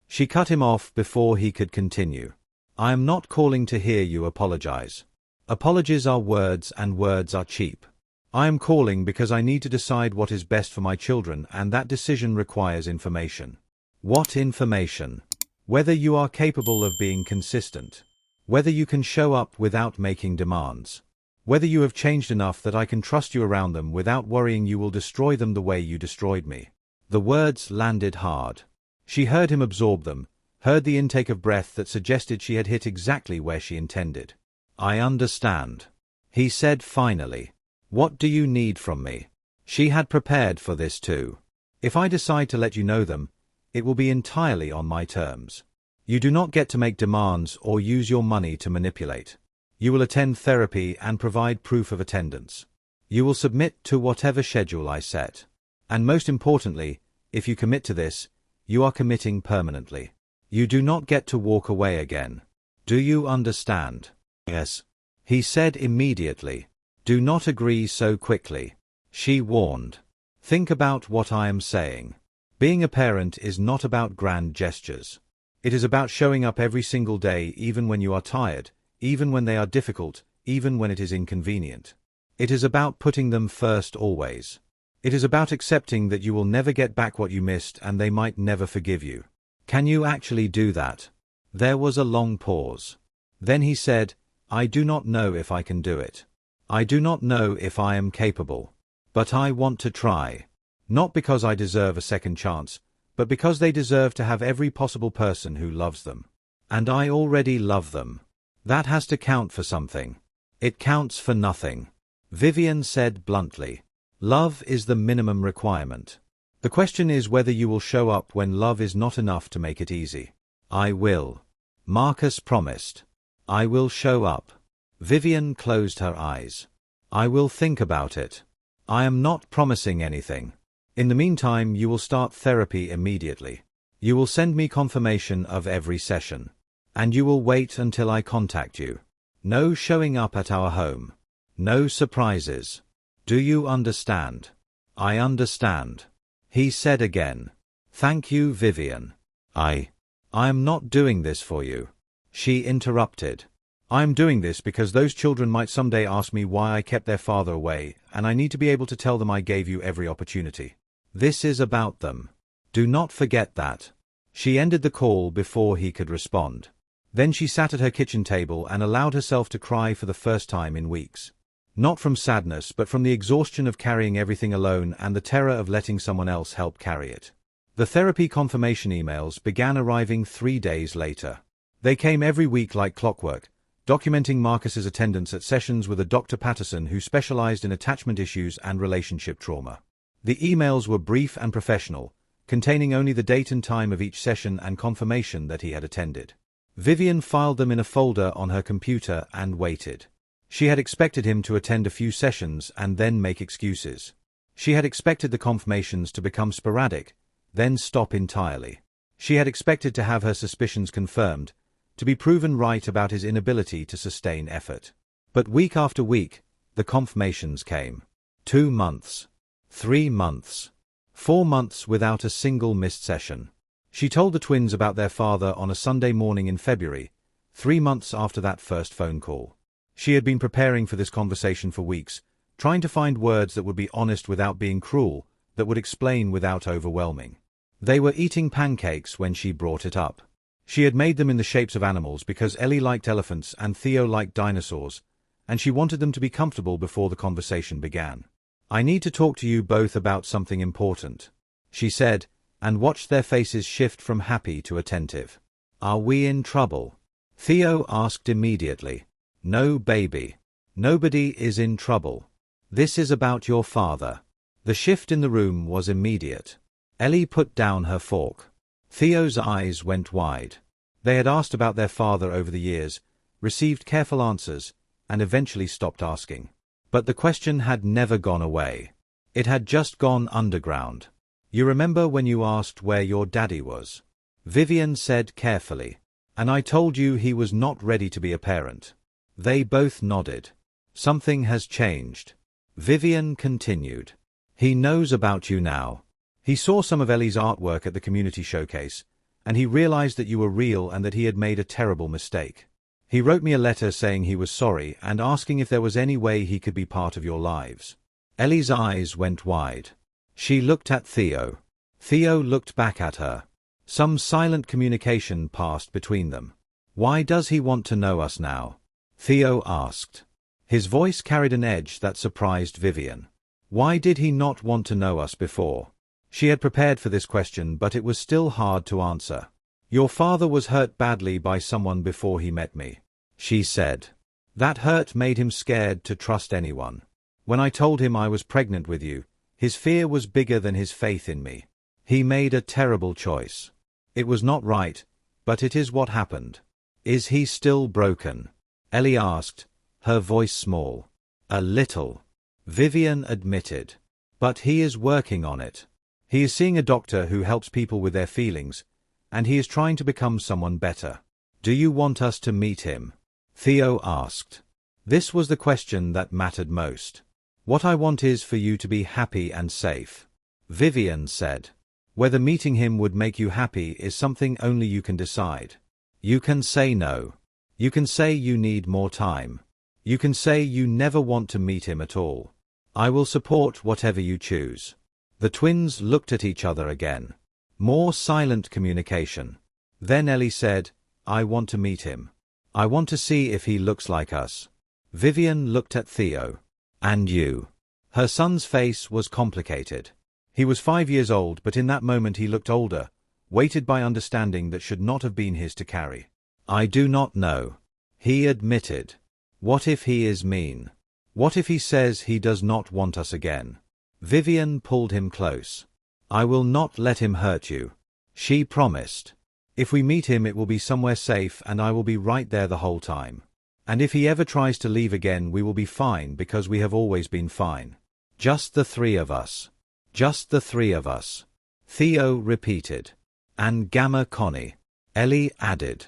Speaker 1: She cut him off before he could continue. I am not calling to hear you apologize. Apologies are words and words are cheap. I am calling because I need to decide what is best for my children and that decision requires information. What information? Whether you are capable of being consistent. Whether you can show up without making demands. Whether you have changed enough that I can trust you around them without worrying you will destroy them the way you destroyed me. The words landed hard. She heard him absorb them, heard the intake of breath that suggested she had hit exactly where she intended. I understand. He said finally. What do you need from me? She had prepared for this too. If I decide to let you know them, it will be entirely on my terms. You do not get to make demands or use your money to manipulate. You will attend therapy and provide proof of attendance. You will submit to whatever schedule I set. And most importantly, if you commit to this, you are committing permanently. You do not get to walk away again. Do you understand? Yes. He said immediately. Do not agree so quickly. She warned. Think about what I am saying. Being a parent is not about grand gestures. It is about showing up every single day, even when you are tired, even when they are difficult, even when it is inconvenient. It is about putting them first always. It is about accepting that you will never get back what you missed and they might never forgive you. Can you actually do that? There was a long pause. Then he said, I do not know if I can do it. I do not know if I am capable. But I want to try. Not because I deserve a second chance, but because they deserve to have every possible person who loves them. And I already love them. That has to count for something. It counts for nothing. Vivian said bluntly. Love is the minimum requirement. The question is whether you will show up when love is not enough to make it easy. I will. Marcus promised. I will show up. Vivian closed her eyes. I will think about it. I am not promising anything. In the meantime, you will start therapy immediately. You will send me confirmation of every session. And you will wait until I contact you. No showing up at our home. No surprises. Do you understand? I understand. He said again. Thank you, Vivian. I am not doing this for you. She interrupted. I am doing this because those children might someday ask me why I kept their father away, and I need to be able to tell them I gave you every opportunity. This is about them. Do not forget that. She ended the call before he could respond. Then she sat at her kitchen table and allowed herself to cry for the first time in weeks. Not from sadness, but from the exhaustion of carrying everything alone and the terror of letting someone else help carry it. The therapy confirmation emails began arriving 3 days later. They came every week like clockwork, documenting Marcus's attendance at sessions with a Dr. Patterson who specialized in attachment issues and relationship trauma. The emails were brief and professional, containing only the date and time of each session and confirmation that he had attended. Vivian filed them in a folder on her computer and waited. She had expected him to attend a few sessions and then make excuses. She had expected the confirmations to become sporadic, then stop entirely. She had expected to have her suspicions confirmed, to be proven right about his inability to sustain effort. But week after week, the confirmations came. 2 months. 3 months. 4 months without a single missed session. She told the twins about their father on a Sunday morning in February, 3 months after that first phone call. She had been preparing for this conversation for weeks, trying to find words that would be honest without being cruel, that would explain without overwhelming. They were eating pancakes when she brought it up. She had made them in the shapes of animals because Ellie liked elephants and Theo liked dinosaurs, and she wanted them to be comfortable before the conversation began. I need to talk to you both about something important, she said, and watched their faces shift from happy to attentive. Are we in trouble? Theo asked immediately. No, baby. Nobody is in trouble. This is about your father. The shift in the room was immediate. Ellie put down her fork. Theo's eyes went wide. They had asked about their father over the years, received careful answers, and eventually stopped asking. But the question had never gone away. It had just gone underground. You remember when you asked where your daddy was? Vivian said carefully. And I told you he was not ready to be a parent. They both nodded. Something has changed. Vivian continued. He knows about you now. He saw some of Ellie's artwork at the community showcase, and he realized that you were real and that he had made a terrible mistake. He wrote me a letter saying he was sorry and asking if there was any way he could be part of your lives. Ellie's eyes went wide. She looked at Theo. Theo looked back at her. Some silent communication passed between them. Why does he want to know us now? Theo asked. His voice carried an edge that surprised Vivian. Why did he not want to know us before? She had prepared for this question, but it was still hard to answer. Your father was hurt badly by someone before he met me, she said. That hurt made him scared to trust anyone. When I told him I was pregnant with you, his fear was bigger than his faith in me. He made a terrible choice. It was not right, but it is what happened. Is he still broken? Ellie asked, her voice small. A little, Vivian admitted. But he is working on it. He is seeing a doctor who helps people with their feelings, and he is trying to become someone better. Do you want us to meet him? Theo asked. This was the question that mattered most. What I want is for you to be happy and safe, Vivian said. Whether meeting him would make you happy is something only you can decide. You can say no. You can say you need more time. You can say you never want to meet him at all. I will support whatever you choose. The twins looked at each other again. More silent communication. Then Ellie said, I want to meet him. I want to see if he looks like us. Vivian looked at Theo. And you? Her son's face was complicated. He was 5 years old, but in that moment he looked older, weighted by understanding that should not have been his to carry. I do not know. He admitted. What if he is mean? What if he says he does not want us again? Vivian pulled him close. I will not let him hurt you. She promised. If we meet him it will be somewhere safe and I will be right there the whole time. And if he ever tries to leave again we will be fine because we have always been fine. Just the three of us. Just the three of us. Theo repeated. And Gamma Connie. Ellie added.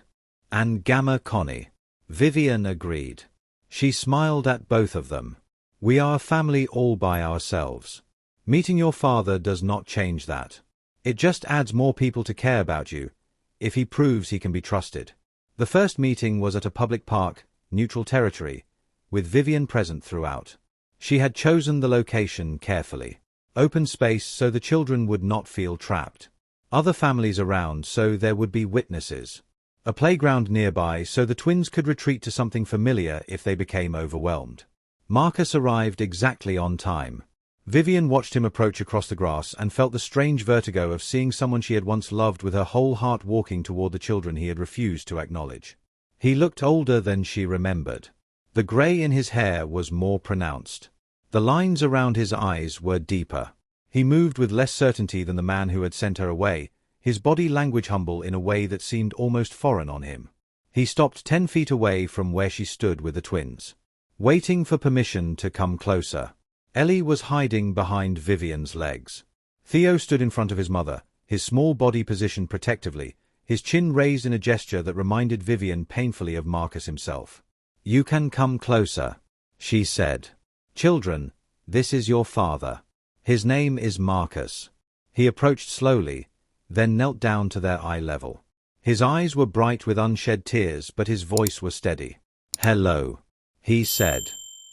Speaker 1: And Gamma Connie. Vivian agreed. She smiled at both of them. We are a family all by ourselves. Meeting your father does not change that. It just adds more people to care about you, if he proves he can be trusted. The first meeting was at a public park, neutral territory, with Vivian present throughout. She had chosen the location carefully. Open space so the children would not feel trapped. Other families around so there would be witnesses. A playground nearby so the twins could retreat to something familiar if they became overwhelmed. Marcus arrived exactly on time. Vivian watched him approach across the grass and felt the strange vertigo of seeing someone she had once loved with her whole heart walking toward the children he had refused to acknowledge. He looked older than she remembered. The grey in his hair was more pronounced. The lines around his eyes were deeper. He moved with less certainty than the man who had sent her away, his body language humble in a way that seemed almost foreign on him. He stopped 10 feet away from where she stood with the twins, waiting for permission to come closer. Ellie was hiding behind Vivian's legs. Theo stood in front of his mother, his small body positioned protectively, his chin raised in a gesture that reminded Vivian painfully of Marcus himself. You can come closer, she said. Children, this is your father. His name is Marcus. He approached slowly, then knelt down to their eye level. His eyes were bright with unshed tears, but his voice was steady. Hello, he said.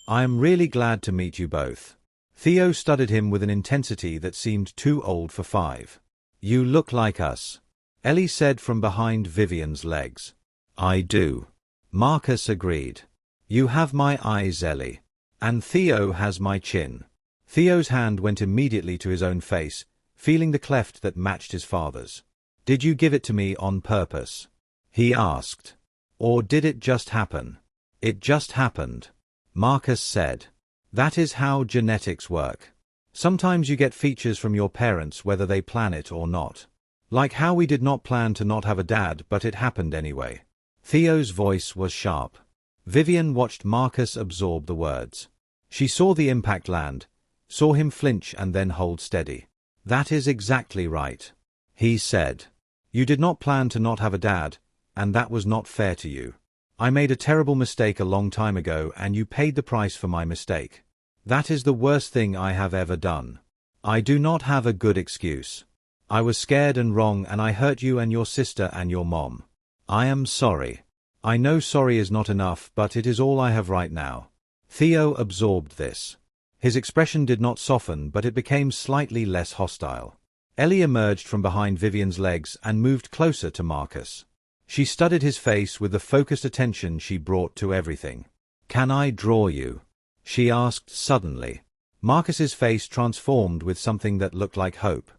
Speaker 1: I am really glad to meet you both. Theo studied him with an intensity that seemed too old for 5. You look like us, Ellie said from behind Vivian's legs. I do. Marcus agreed. You have my eyes, Ellie. And Theo has my chin. Theo's hand went immediately to his own face, feeling the cleft that matched his father's. Did you give it to me on purpose? He asked. Or did it just happen? It just happened, Marcus said. That is how genetics work. Sometimes you get features from your parents whether they plan it or not. Like how we did not plan to not have a dad, but it happened anyway. Theo's voice was sharp. Vivian watched Marcus absorb the words. She saw the impact land, saw him flinch and then hold steady. That is exactly right, he said. You did not plan to not have a dad, and that was not fair to you. I made a terrible mistake a long time ago and you paid the price for my mistake. That is the worst thing I have ever done. I do not have a good excuse. I was scared and wrong and I hurt you and your sister and your mom. I am sorry. I know sorry is not enough, but it is all I have right now. Theo absorbed this. His expression did not soften, but it became slightly less hostile. Ellie emerged from behind Vivian's legs and moved closer to Marcus. She studied his face with the focused attention she brought to everything. Can I draw you? She asked suddenly. Marcus's face transformed with something that looked like hope.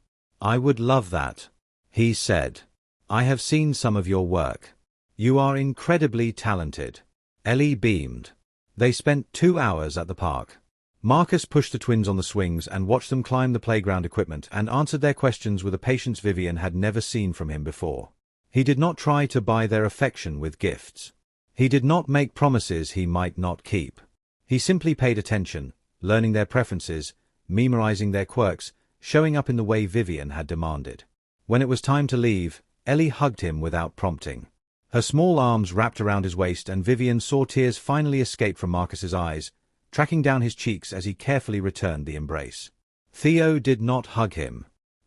Speaker 1: I would love that, he said. I have seen some of your work. You are incredibly talented. Ellie beamed. They spent 2 hours at the park. Marcus pushed the twins on the swings and watched them climb the playground equipment and answered their questions with a patience Vivian had never seen from him before. He did not try to buy their affection with gifts. He did not make promises he might not keep. He simply paid attention, learning their preferences, memorizing their quirks, showing up in the way Vivian had demanded. When it was time to leave, Ellie hugged him without prompting. Her small arms wrapped around his waist and Vivian saw tears finally escape from Marcus's eyes, tracking down his cheeks as he carefully returned the embrace. Theo did not hug him.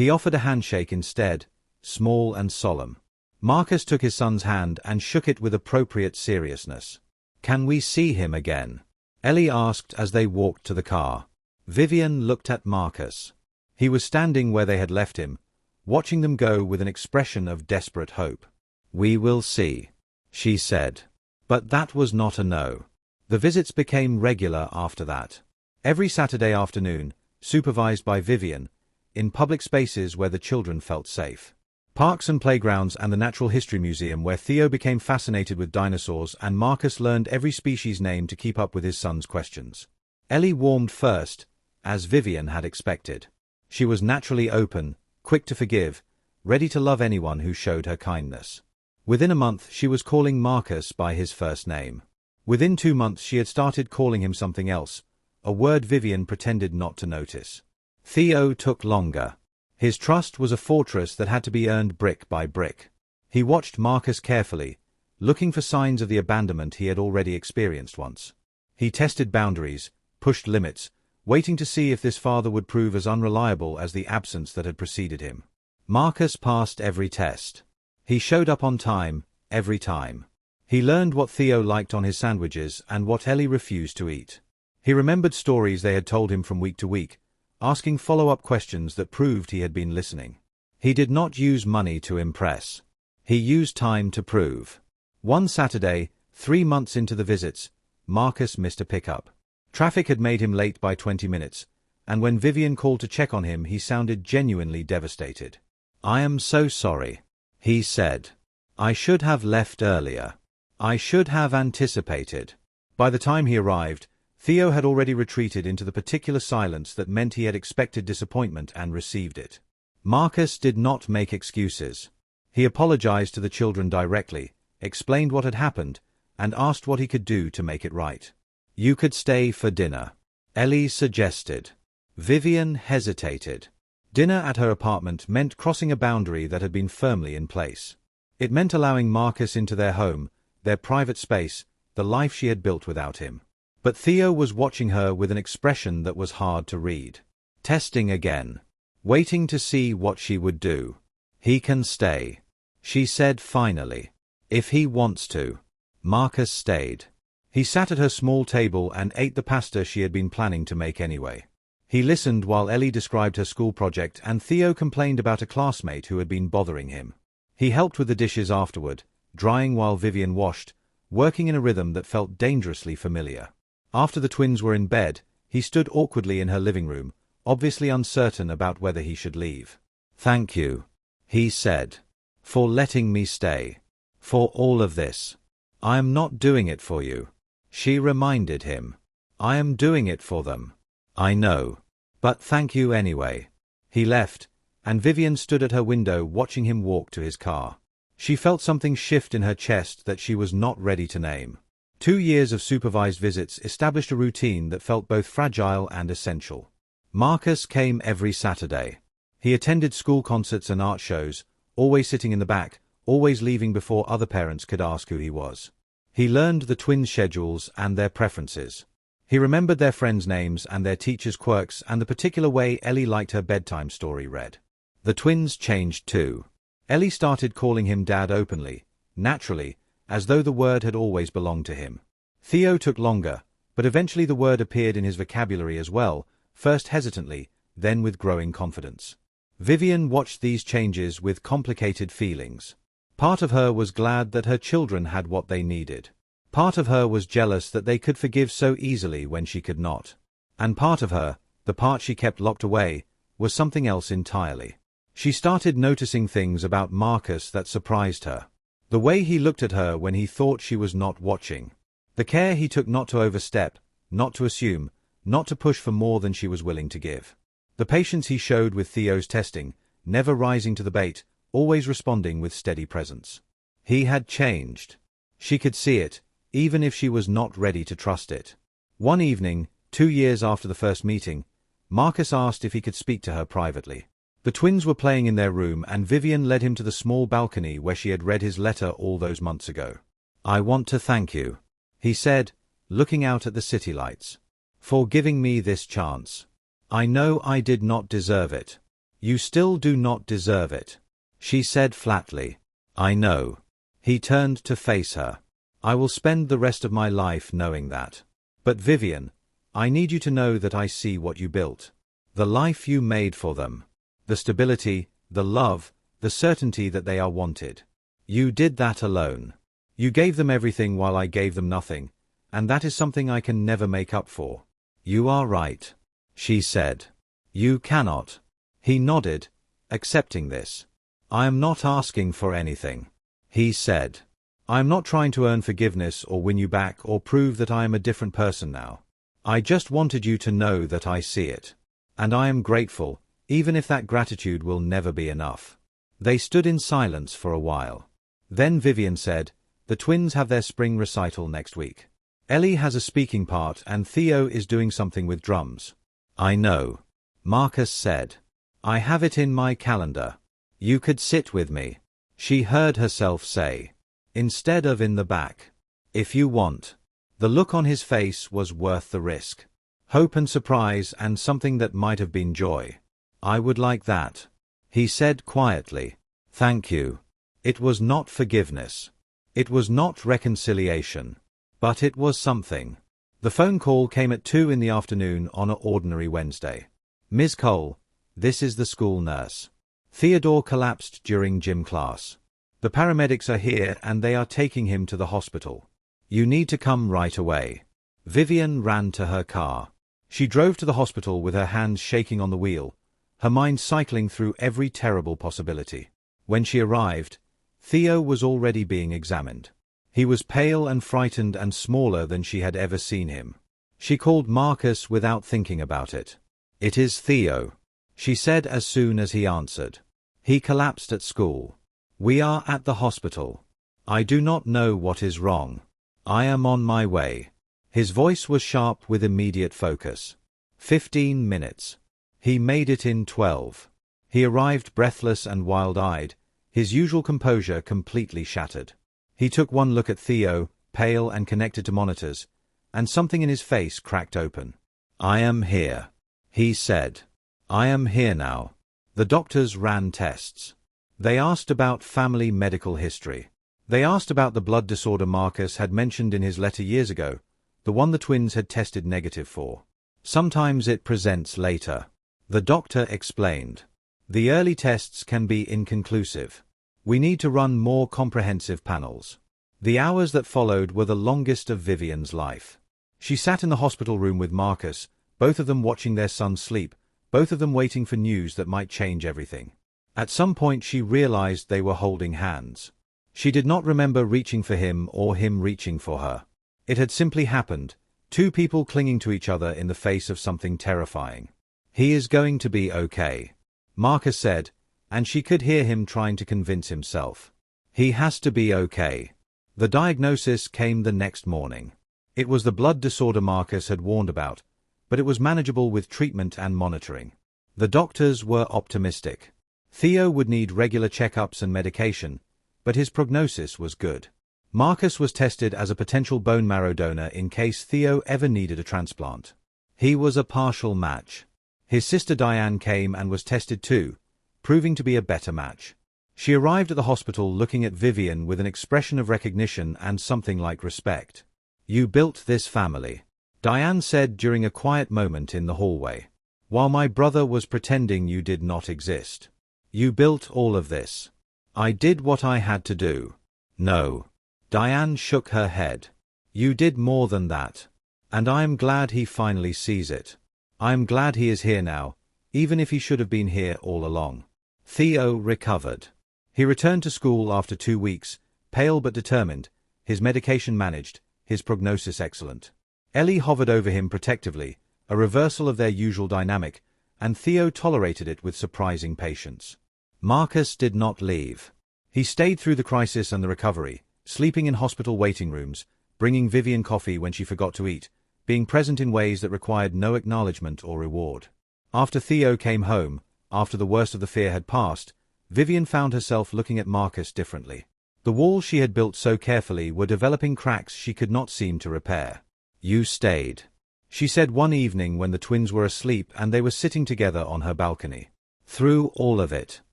Speaker 1: He offered a handshake instead, small and solemn. Marcus took his son's hand and shook it with appropriate seriousness. "Can we see him again?" Ellie asked as they walked to the car. Vivian looked at Marcus. He was standing where they had left him, watching them go with an expression of desperate hope. "We will see," she said. But that was not a no. The visits became regular after that. Every Saturday afternoon, supervised by Vivian, in public spaces where the children felt safe. Parks and playgrounds and the Natural History Museum where Theo became fascinated with dinosaurs and Marcus learned every species name to keep up with his son's questions. Ellie warmed first, as Vivian had expected. She was naturally open, quick to forgive, ready to love anyone who showed her kindness. Within a month she was calling Marcus by his first name. Within 2 months she had started calling him something else, a word Vivian pretended not to notice. Theo took longer. His trust was a fortress that had to be earned brick by brick. He watched Marcus carefully, looking for signs of the abandonment he had already experienced once. He tested boundaries, pushed limits, waiting to see if this father would prove as unreliable as the absence that had preceded him. Marcus passed every test. He showed up on time, every time. He learned what Theo liked on his sandwiches and what Ellie refused to eat. He remembered stories they had told him from week to week, asking follow-up questions that proved he had been listening. He did not use money to impress. He used time to prove. One Saturday, 3 months into the visits, Marcus missed a pickup. Traffic had made him late by 20 minutes, and when Vivian called to check on him he sounded genuinely devastated. "I am so sorry," he said. "I should have left earlier. I should have anticipated." By the time he arrived, Theo had already retreated into the particular silence that meant he had expected disappointment and received it. Marcus did not make excuses. He apologized to the children directly, explained what had happened, and asked what he could do to make it right. "You could stay for dinner," Ellie suggested. Vivian hesitated. Dinner at her apartment meant crossing a boundary that had been firmly in place. It meant allowing Marcus into their home, their private space, the life she had built without him. But Theo was watching her with an expression that was hard to read. Testing again. Waiting to see what she would do. "He can stay," she said finally. "If he wants to." Marcus stayed. He sat at her small table and ate the pasta she had been planning to make anyway. He listened while Ellie described her school project and Theo complained about a classmate who had been bothering him. He helped with the dishes afterward, drying while Vivian washed, working in a rhythm that felt dangerously familiar. After the twins were in bed, he stood awkwardly in her living room, obviously uncertain about whether he should leave. "Thank you," he said, "for letting me stay. For all of this. I am not doing it for you," she reminded him. "I am doing it for them. I know. But thank you anyway." He left, and Vivian stood at her window watching him walk to his car. She felt something shift in her chest that she was not ready to name. 2 years of supervised visits established a routine that felt both fragile and essential. Marcus came every Saturday. He attended school concerts and art shows, always sitting in the back, always leaving before other parents could ask who he was. He learned the twins' schedules and their preferences. He remembered their friends' names and their teachers' quirks and the particular way Ellie liked her bedtime story read. The twins changed too. Ellie started calling him Dad openly, naturally, as though the word had always belonged to him. Theo took longer, but eventually the word appeared in his vocabulary as well, first hesitantly, then with growing confidence. Vivian watched these changes with complicated feelings. Part of her was glad that her children had what they needed. Part of her was jealous that they could forgive so easily when she could not. And part of her, the part she kept locked away, was something else entirely. She started noticing things about Marcus that surprised her. The way he looked at her when he thought she was not watching. The care he took not to overstep, not to assume, not to push for more than she was willing to give. The patience he showed with Theo's testing, never rising to the bait, always responding with steady presence. He had changed. She could see it, even if she was not ready to trust it. One evening, 2 years after the first meeting, Marcus asked if he could speak to her privately. The twins were playing in their room and Vivian led him to the small balcony where she had read his letter all those months ago. "I want to thank you," he said, looking out at the city lights, "for giving me this chance. I know I did not deserve it. You still do not deserve it, she said flatly. I know. He turned to face her. I will spend the rest of my life knowing that. But Vivian, I need you to know that I see what you built. The life you made for them. The stability, the love, the certainty that they are wanted. You did that alone. You gave them everything while I gave them nothing, and that is something I can never make up for. You are right, she said. You cannot. He nodded, accepting this. I am not asking for anything, he said. I am not trying to earn forgiveness or win you back or prove that I am a different person now. I just wanted you to know that I see it. And I am grateful, even if that gratitude will never be enough. They stood in silence for a while. Then Vivian said, the twins have their spring recital next week. Ellie has a speaking part and Theo is doing something with drums. I know, Marcus said. I have it in my calendar. You could sit with me, she heard herself say, instead of in the back. If you want. The look on his face was worth the risk. Hope and surprise and something that might have been joy. I would like that, he said quietly. Thank you. It was not forgiveness. It was not reconciliation. But it was something. The phone call came at 2 in the afternoon on an ordinary Wednesday. Ms. Cole, this is the school nurse. Theodore collapsed during gym class. The paramedics are here and they are taking him to the hospital. You need to come right away. Vivian ran to her car. She drove to the hospital with her hands shaking on the wheel, her mind cycling through every terrible possibility. When she arrived, Theo was already being examined. He was pale and frightened and smaller than she had ever seen him. She called Marcus without thinking about it. It is Theo, she said as soon as he answered. He collapsed at school. We are at the hospital. I do not know what is wrong. I am on my way. His voice was sharp with immediate focus. 15 minutes. He made it in 12. He arrived breathless and wild-eyed, his usual composure completely shattered. He took one look at Theo, pale and connected to monitors, and something in his face cracked open. I am here, he said. I am here now. The doctors ran tests. They asked about family medical history. They asked about the blood disorder Marcus had mentioned in his letter years ago, the one the twins had tested negative for. Sometimes it presents later. The doctor explained. The early tests can be inconclusive. We need to run more comprehensive panels. The hours that followed were the longest of Vivian's life. She sat in the hospital room with Marcus, both of them watching their son sleep, both of them waiting for news that might change everything. At some point she realized they were holding hands. She did not remember reaching for him or him reaching for her. It had simply happened, two people clinging to each other in the face of something terrifying. He is going to be okay, Marcus said, and she could hear him trying to convince himself. He has to be okay. The diagnosis came the next morning. It was the blood disorder Marcus had warned about, but it was manageable with treatment and monitoring. The doctors were optimistic. Theo would need regular checkups and medication, but his prognosis was good. Marcus was tested as a potential bone marrow donor in case Theo ever needed a transplant. He was a partial match. His sister Diane came and was tested too, proving to be a better match. She arrived at the hospital looking at Vivian with an expression of recognition and something like respect. You built this family, Diane said during a quiet moment in the hallway. While my brother was pretending you did not exist. You built all of this. I did what I had to do. No. Diane shook her head. You did more than that. And I am glad he finally sees it. I am glad he is here now, even if he should have been here all along. Theo recovered. He returned to school after 2 weeks, pale but determined, his medication managed, his prognosis excellent. Ellie hovered over him protectively, a reversal of their usual dynamic, and Theo tolerated it with surprising patience. Marcus did not leave. He stayed through the crisis and the recovery, sleeping in hospital waiting rooms, bringing Vivian coffee when she forgot to eat, being present in ways that required no acknowledgement or reward. After Theo came home, after the worst of the fear had passed, Vivian found herself looking at Marcus differently. The walls she had built so carefully were developing cracks she could not seem to repair. You stayed, she said one evening when the twins were asleep and they were sitting together on her balcony. Through all of it.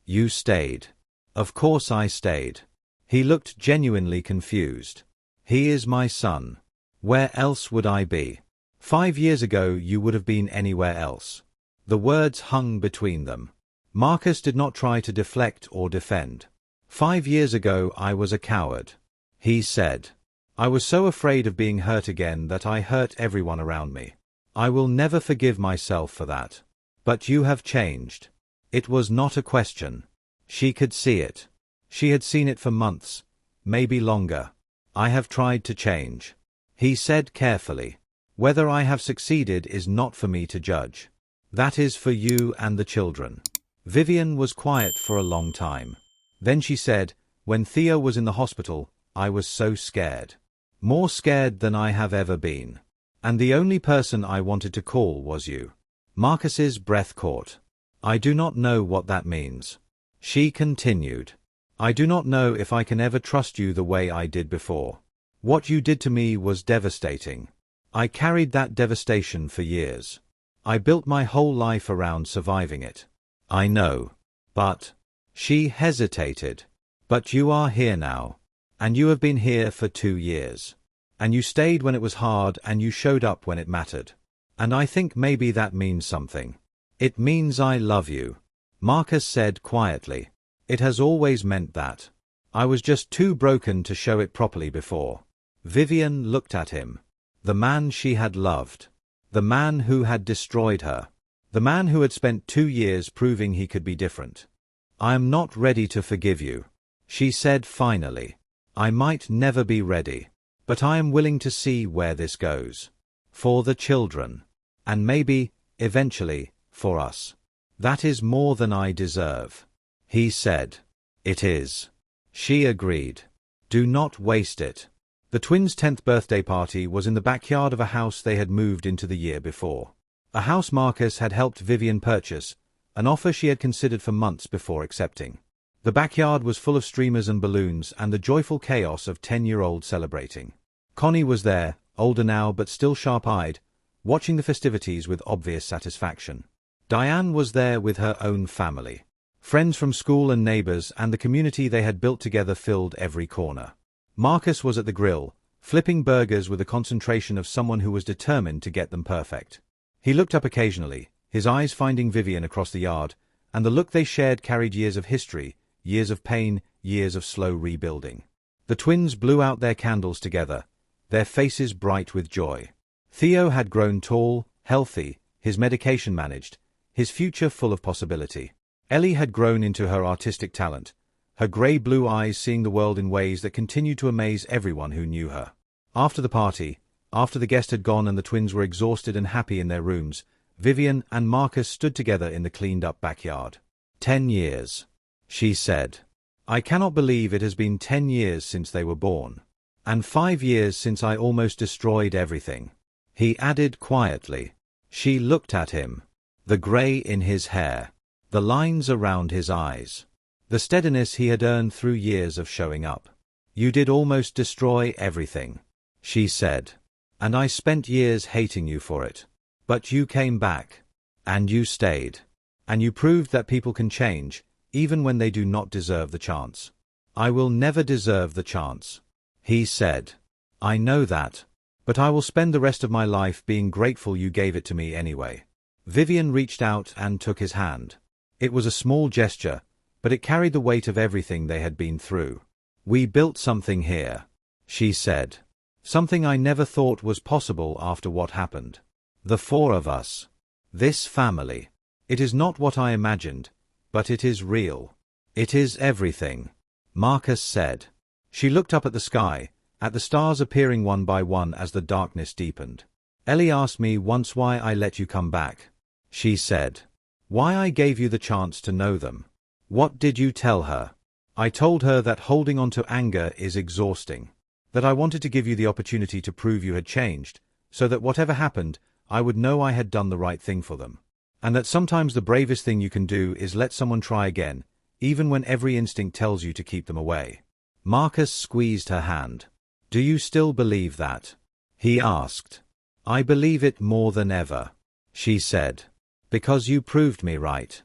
Speaker 1: You stayed. Of course I stayed. He looked genuinely confused. He is my son. Where else would I be? 5 years ago you would have been anywhere else. The words hung between them. Marcus did not try to deflect or defend. 5 years ago I was a coward. He said. I was so afraid of being hurt again that I hurt everyone around me. I will never forgive myself for that. But you have changed. It was not a question. She could see it. She had seen it for months, maybe longer. I have tried to change. He said carefully. Whether I have succeeded is not for me to judge. That is for you and the children. Vivian was quiet for a long time. Then she said, when Theo was in the hospital, I was so scared. More scared than I have ever been. And the only person I wanted to call was you. Marcus's breath caught. I do not know what that means. She continued. I do not know if I can ever trust you the way I did before. What you did to me was devastating. I carried that devastation for years. I built my whole life around surviving it. I know. But... She hesitated. But you are here now. And you have been here for 2 years. And you stayed when it was hard and you showed up when it mattered. And I think maybe that means something. It means I love you. Marcus said quietly. It has always meant that. I was just too broken to show it properly before. Vivian looked at him. The man she had loved. The man who had destroyed her. The man who had spent 2 years proving he could be different. I am not ready to forgive you, she said finally. I might never be ready. But I am willing to see where this goes. For the children. And maybe, eventually, for us. That is more than I deserve. He said. It is. She agreed. Do not waste it. The twins' 10th birthday party was in the backyard of a house they had moved into the year before. A house Marcus had helped Vivian purchase, an offer she had considered for months before accepting. The backyard was full of streamers and balloons and the joyful chaos of 10-year-olds celebrating. Connie was there, older now but still sharp-eyed, watching the festivities with obvious satisfaction. Diane was there with her own family. Friends from school and neighbors and the community they had built together filled every corner. Marcus was at the grill, flipping burgers with the concentration of someone who was determined to get them perfect. He looked up occasionally, his eyes finding Vivian across the yard, and the look they shared carried years of history, years of pain, years of slow rebuilding. The twins blew out their candles together, their faces bright with joy. Theo had grown tall, healthy, his medication managed, his future full of possibility. Ellie had grown into her artistic talent, her grey-blue eyes seeing the world in ways that continued to amaze everyone who knew her. After the party, after the guest had gone and the twins were exhausted and happy in their rooms, Vivian and Marcus stood together in the cleaned-up backyard. 10 years. She said. I cannot believe it has been 10 years since they were born. And 5 years since I almost destroyed everything. He added quietly. She looked at him. The grey in his hair. The lines around his eyes. The steadiness he had earned through years of showing up. You did almost destroy everything, she said. And I spent years hating you for it. But you came back. And you stayed. And you proved that people can change, even when they do not deserve the chance. I will never deserve the chance. He said. I know that. But I will spend the rest of my life being grateful you gave it to me anyway. Vivian reached out and took his hand. It was a small gesture, but it carried the weight of everything they had been through. We built something here, she said. Something I never thought was possible after what happened. The 4 of us. This family. It is not what I imagined, but it is real. It is everything, Marcus said. She looked up at the sky, at the stars appearing one by one as the darkness deepened. Ellie asked me once why I let you come back, she said. Why I gave you the chance to know them. What did you tell her? I told her that holding on to anger is exhausting. That I wanted to give you the opportunity to prove you had changed, so that whatever happened, I would know I had done the right thing for them. And that sometimes the bravest thing you can do is let someone try again, even when every instinct tells you to keep them away. Marcus squeezed her hand. Do you still believe that? He asked. I believe it more than ever, she said. Because you proved me right.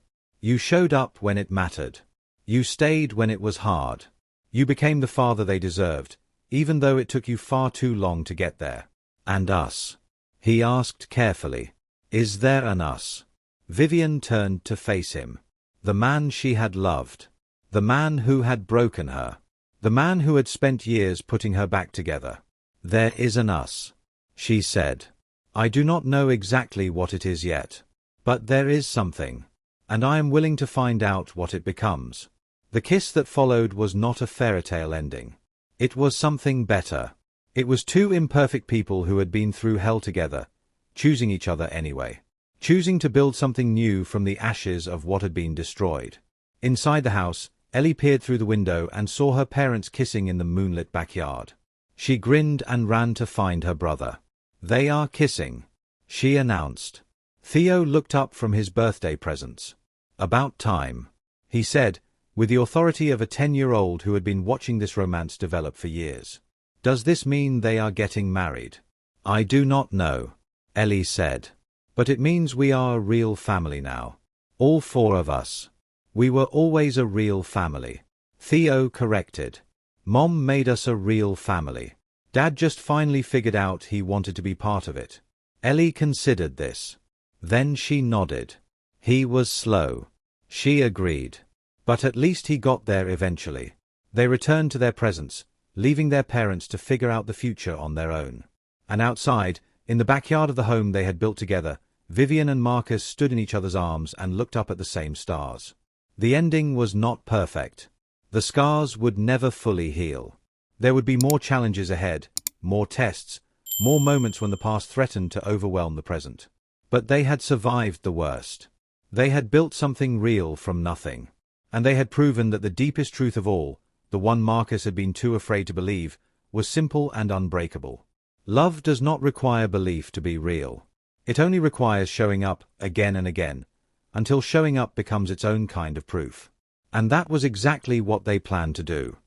Speaker 1: You showed up when it mattered. You stayed when it was hard. You became the father they deserved, even though it took you far too long to get there. And us? He asked carefully. Is there an us? Vivian turned to face him. The man she had loved. The man who had broken her. The man who had spent years putting her back together. There is an us, she said. I do not know exactly what it is yet. But there is something. And I am willing to find out what it becomes. The kiss that followed was not a fairy tale ending. It was something better. It was two imperfect people who had been through hell together, choosing each other anyway. Choosing to build something new from the ashes of what had been destroyed. Inside the house, Ellie peered through the window and saw her parents kissing in the moonlit backyard. She grinned and ran to find her brother. They are kissing, she announced. Theo looked up from his birthday presents. About time, he said, with the authority of a 10-year-old who had been watching this romance develop for years. Does this mean they are getting married? I do not know, Ellie said. But it means we are a real family now. All four of us. We were always a real family. Theo corrected. Mom made us a real family. Dad just finally figured out he wanted to be part of it. Ellie considered this. Then she nodded. He was slow. She agreed. But at least he got there eventually. They returned to their presents, leaving their parents to figure out the future on their own. And outside, in the backyard of the home they had built together, Vivian and Marcus stood in each other's arms and looked up at the same stars. The ending was not perfect. The scars would never fully heal. There would be more challenges ahead, more tests, more moments when the past threatened to overwhelm the present. But they had survived the worst. They had built something real from nothing. And they had proven that the deepest truth of all, the one Marcus had been too afraid to believe, was simple and unbreakable. Love does not require belief to be real. It only requires showing up again and again, until showing up becomes its own kind of proof. And that was exactly what they planned to do.